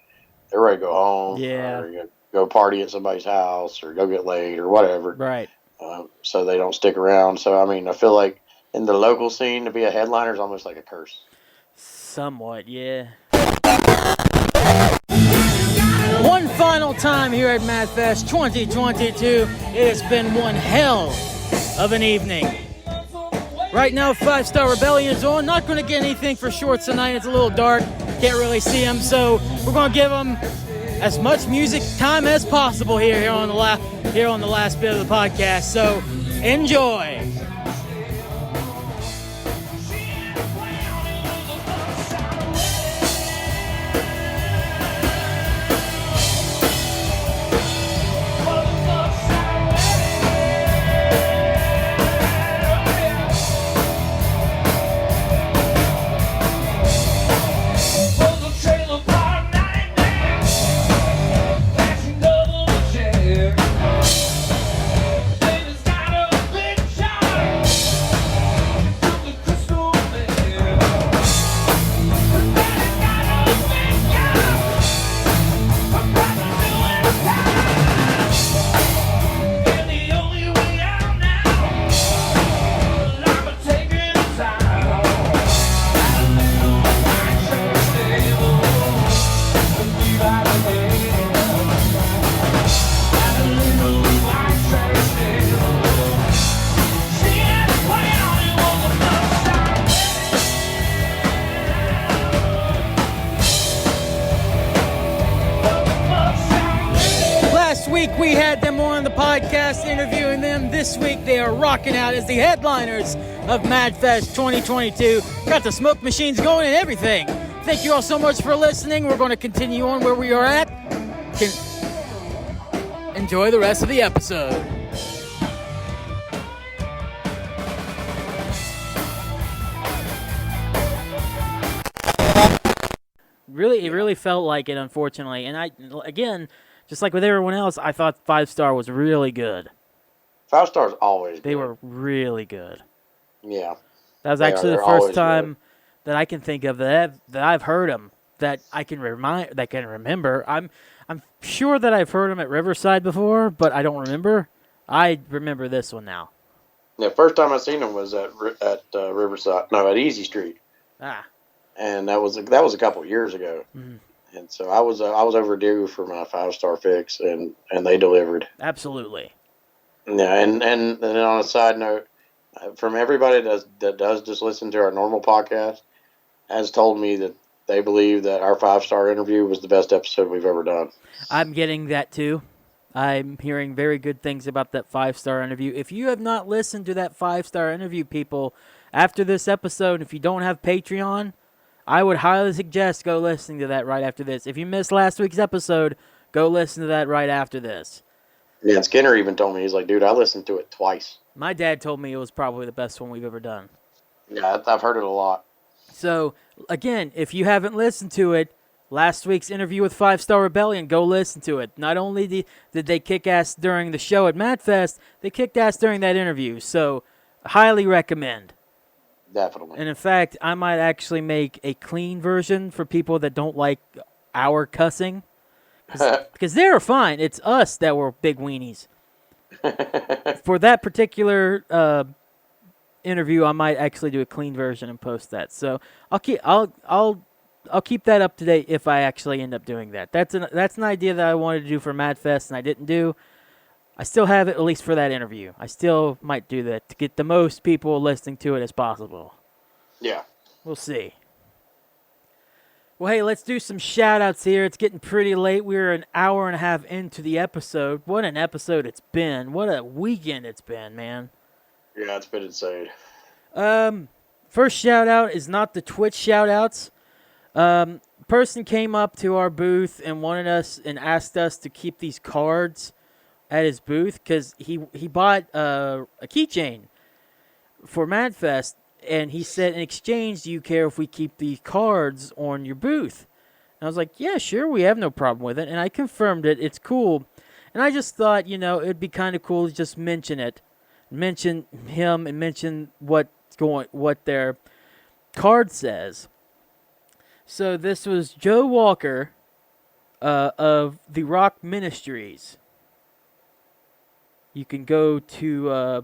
they're ready to go home. Yeah. Or go party at somebody's house or go get laid or whatever. Right. So they don't stick around. So, I feel like in the local scene, to be a headliner is almost like a curse. Somewhat, yeah. One final time here at MADFest 2022. It has been one hell of an evening. Right now, 5 Star Rebellion is on. Not going to get anything for shorts tonight. It's a little dark. Can't really see them. So we're going to give them as much music time as possible here on the last bit of the podcast. So enjoy. Last week we had them on the podcast interviewing them. This week they are rocking out as the headliners of MADFest 2022. Got the smoke machines going and everything. Thank you all so much for listening. We're going to continue on where we are at. Enjoy the rest of the episode. It really felt like it, unfortunately. And again, just like with everyone else, I thought 5 Star was really good. 5 Star's always They good. were really good. Yeah. That was actually the they're first always time that I can think of that I've heard them, that I can remember. I'm sure that I've heard them at Riverside before, but I don't remember. I remember this one now. The first time I seen them was at Riverside. No, at Easy Street. Ah. And that was a couple years ago. Mm-hmm. And so I was overdue for my 5 Star fix, and they delivered. Absolutely. Yeah, and then on a side note, from everybody that does just listen to our normal podcast, has told me that they believe that our 5 Star interview was the best episode we've ever done. I'm getting that too. I'm hearing very good things about that 5 Star interview. If you have not listened to that 5 Star interview, people, after this episode, if you don't have Patreon, I would highly suggest go listening to that right after this. If you missed last week's episode, go listen to that right after this. Yeah, and Skinner even told me, he's like, dude, I listened to it twice. My dad told me it was probably the best one we've ever done. Yeah, I've heard it a lot. So, again, if you haven't listened to it, last week's interview with 5 Star Rebellion, go listen to it. Not only did they kick ass during the show at MADFest, they kicked ass during that interview. So, highly recommend. Definitely. And in fact, I might actually make a clean version for people that don't like our cussing. Because they're fine. It's us that were big weenies. For that particular interview, I might actually do a clean version and post that. So I'll keep that up to date if I actually end up doing that. That's an idea that I wanted to do for MADFest and I didn't do. I still have it, at least for that interview. I still might do that to get the most people listening to it as possible. Yeah. We'll see. Well, hey, let's do some shout-outs here. It's getting pretty late. We're an hour and a half into the episode. What an episode it's been. What a weekend it's been, man. Yeah, it's been insane. First shout-out is not the Twitch shout-outs. Person came up to our booth and wanted us and asked us to keep these cards at his booth because he bought a keychain for MADFest, and he said, in exchange, do you care if we keep the cards on your booth? And I was like, yeah, sure, we have no problem with it. And I confirmed it. It's cool. And I just thought, it'd be kind of cool to just mention it. Mention him and mention what their card says. So this was Joe Walker of the Rock Ministries. You can go to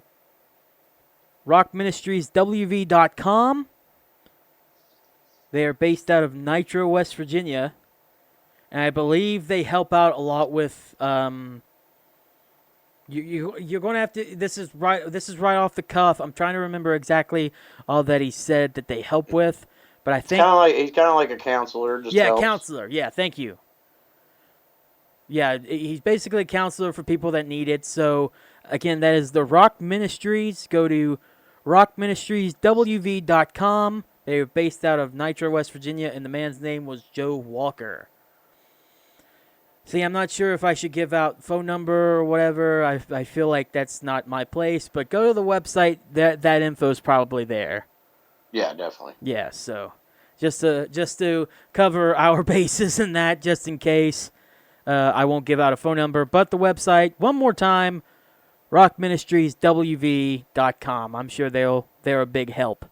rockministrieswv.com. They are based out of Nitro, West Virginia. And I believe they help out a lot with you're going to have to this is right off the cuff. I'm trying to remember exactly all that he said that they help with, but I think he's kind of like a counselor, just helps. Counselor. Yeah, thank you. Yeah, he's basically a counselor for people that need it. So, again, that is the Rock Ministries. Go to rockministrieswv.com. They're based out of Nitro, West Virginia, and the man's name was Joe Walker. See, I'm not sure if I should give out phone number or whatever. I feel like that's not my place. But go to the website. That info is probably there. Yeah, definitely. Yeah, so just to cover our bases in that, just in case. I won't give out a phone number, but the website, one more time, rockministrieswv.com. I'm sure they're a big help.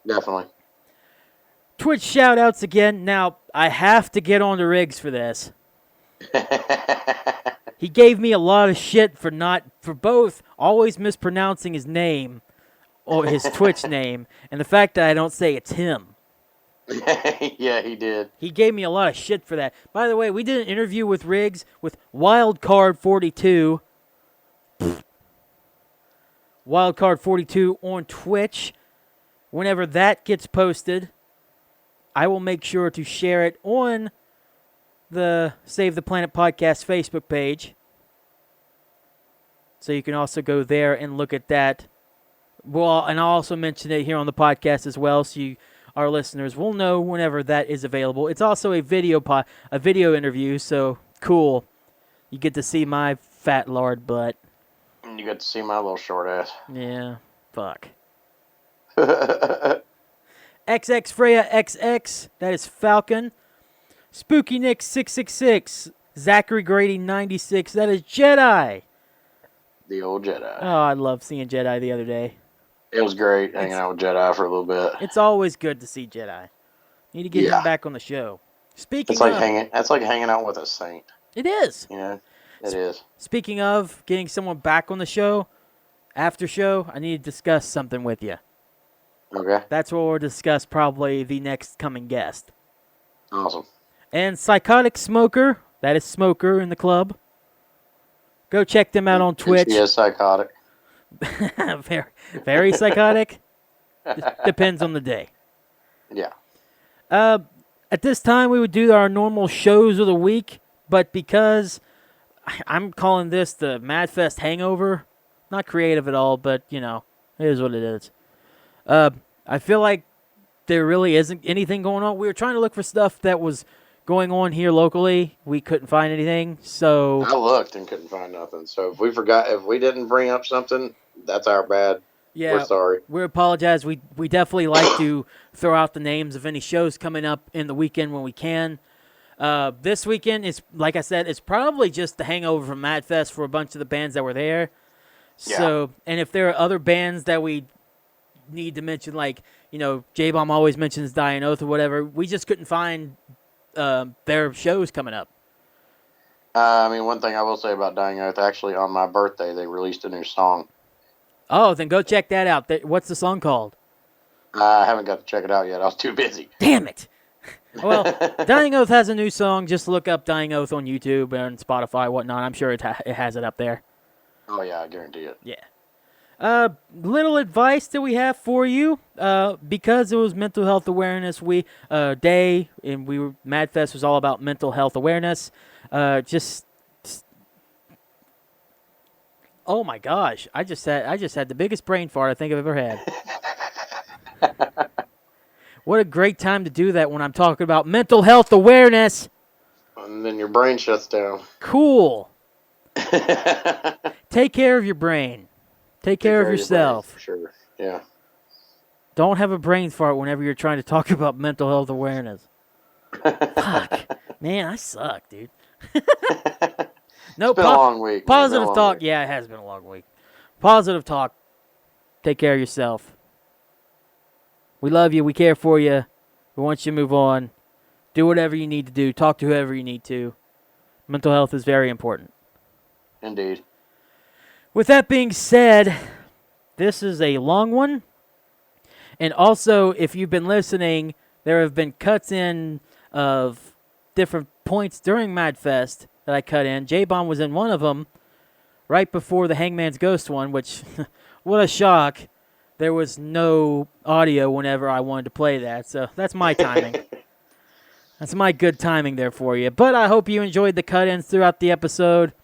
Definitely. Twitch shout-outs again. Now, I have to get on the Riggs for this. He gave me a lot of shit for both always mispronouncing his name, or his Twitch name, and the fact that I don't say it's him. Yeah, he did. He gave me a lot of shit for that. By the way, we did an interview with Riggs with Wildcard 42. Wildcard 42 on Twitch. Whenever that gets posted, I will make sure to share it on the Save the Planet Podcast Facebook page. So you can also go there and look at that. Well, and I'll also mention it here on the podcast as well, so our listeners will know whenever that is available. It's also a video interview, so cool. You get to see my fat lard butt. You get to see my little short ass. Yeah, fuck. XX Freya XX, that is Falcon. Spooky Nick 666, Zachary Grady 96, that is Jedi. The old Jedi. Oh, I love seeing Jedi the other day. It was great hanging out with Jedi for a little bit. It's always good to see Jedi. Need to get him back on the show. It's like hanging out with a saint. It is. You know, it is. Speaking of getting someone back on the show, after show, I need to discuss something with you. Okay. That's what we'll discuss probably the next coming guest. Awesome. And Psychotic Smoker, that is Smoker in the club. Go check them out on Twitch. She is psychotic. very, very psychotic. Depends on the day. Yeah. At this time, we would do our normal shows of the week, but because I'm calling this the MADFest hangover, not creative at all, but, you know, it is what it is. I feel like there really isn't anything going on. We were trying to look for stuff that was going on here locally. We couldn't find anything, so... I looked and couldn't find nothing. So if we didn't bring up something, that's our bad. Yeah, we're sorry. We apologize. We definitely like to throw out the names of any shows coming up in the weekend when we can. This weekend is, like I said, it's probably just the hangover from MADFest for a bunch of the bands that were there. So, and if there are other bands that we need to mention, like, you know, J-Bomb always mentions Dying Oath or whatever, we just couldn't find their shows coming up. I mean, one thing I will say about Dying Oath, actually, on my birthday, they released a new song. Oh, then go check that out. What's the song called? I haven't got to check it out yet. I was too busy. Damn it. Well, Dying Oath has a new song. Just look up Dying Oath on YouTube and Spotify, whatnot. I'm sure it has it up there. Oh, yeah, I guarantee it. Yeah. Little advice that we have for you, because it was Mental Health Awareness Day, and MADFest was all about mental health awareness. Oh my gosh! I just had the biggest brain fart I think I've ever had. What a great time to do that when I'm talking about mental health awareness. And then your brain shuts down. Cool. Take care of your brain. Take care of yourself. For sure. Yeah. Don't have a brain fart whenever you're trying to talk about mental health awareness. Fuck. Man, I suck, dude. No, it's been a long week. Positive talk. Yeah, it has been a long week. Positive talk. Take care of yourself. We love you. We care for you. We want you to move on. Do whatever you need to do. Talk to whoever you need to. Mental health is very important. Indeed. With that being said, this is a long one. And also, if you've been listening, there have been cuts in of different points during MADFest that I cut in. J-Bomb was in one of them right before the Hangman's Ghost one, which, what a shock. There was no audio whenever I wanted to play that, so that's my timing. That's my good timing there for you. But I hope you enjoyed the cut-ins throughout the episode.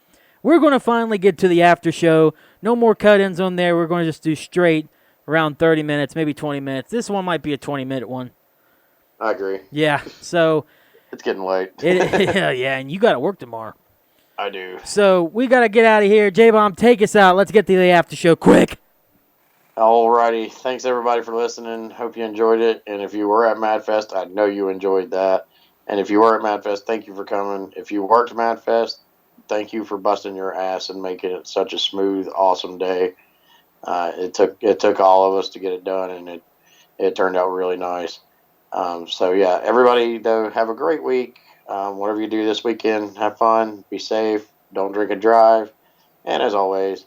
We're going to finally get to the after show. No more cut-ins on there. We're going to just do straight around 30 minutes, maybe 20 minutes. This one might be a 20-minute one. I agree. Yeah, so... It's getting late. Yeah, and you got to work tomorrow. I do. So we got to get out of here. J-Bomb, take us out. Let's get to the after show quick. Alrighty. Thanks, everybody, for listening. Hope you enjoyed it. And if you were at MADFest, I know you enjoyed that. And if you were at MADFest, thank you for coming. If you worked MADFest, thank you for busting your ass and making it such a smooth, awesome day. It took all of us to get it done, and it turned out really nice. So, yeah, everybody, though, have a great week. Whatever you do this weekend, have fun, be safe, don't drink and drive. And as always,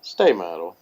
stay metal.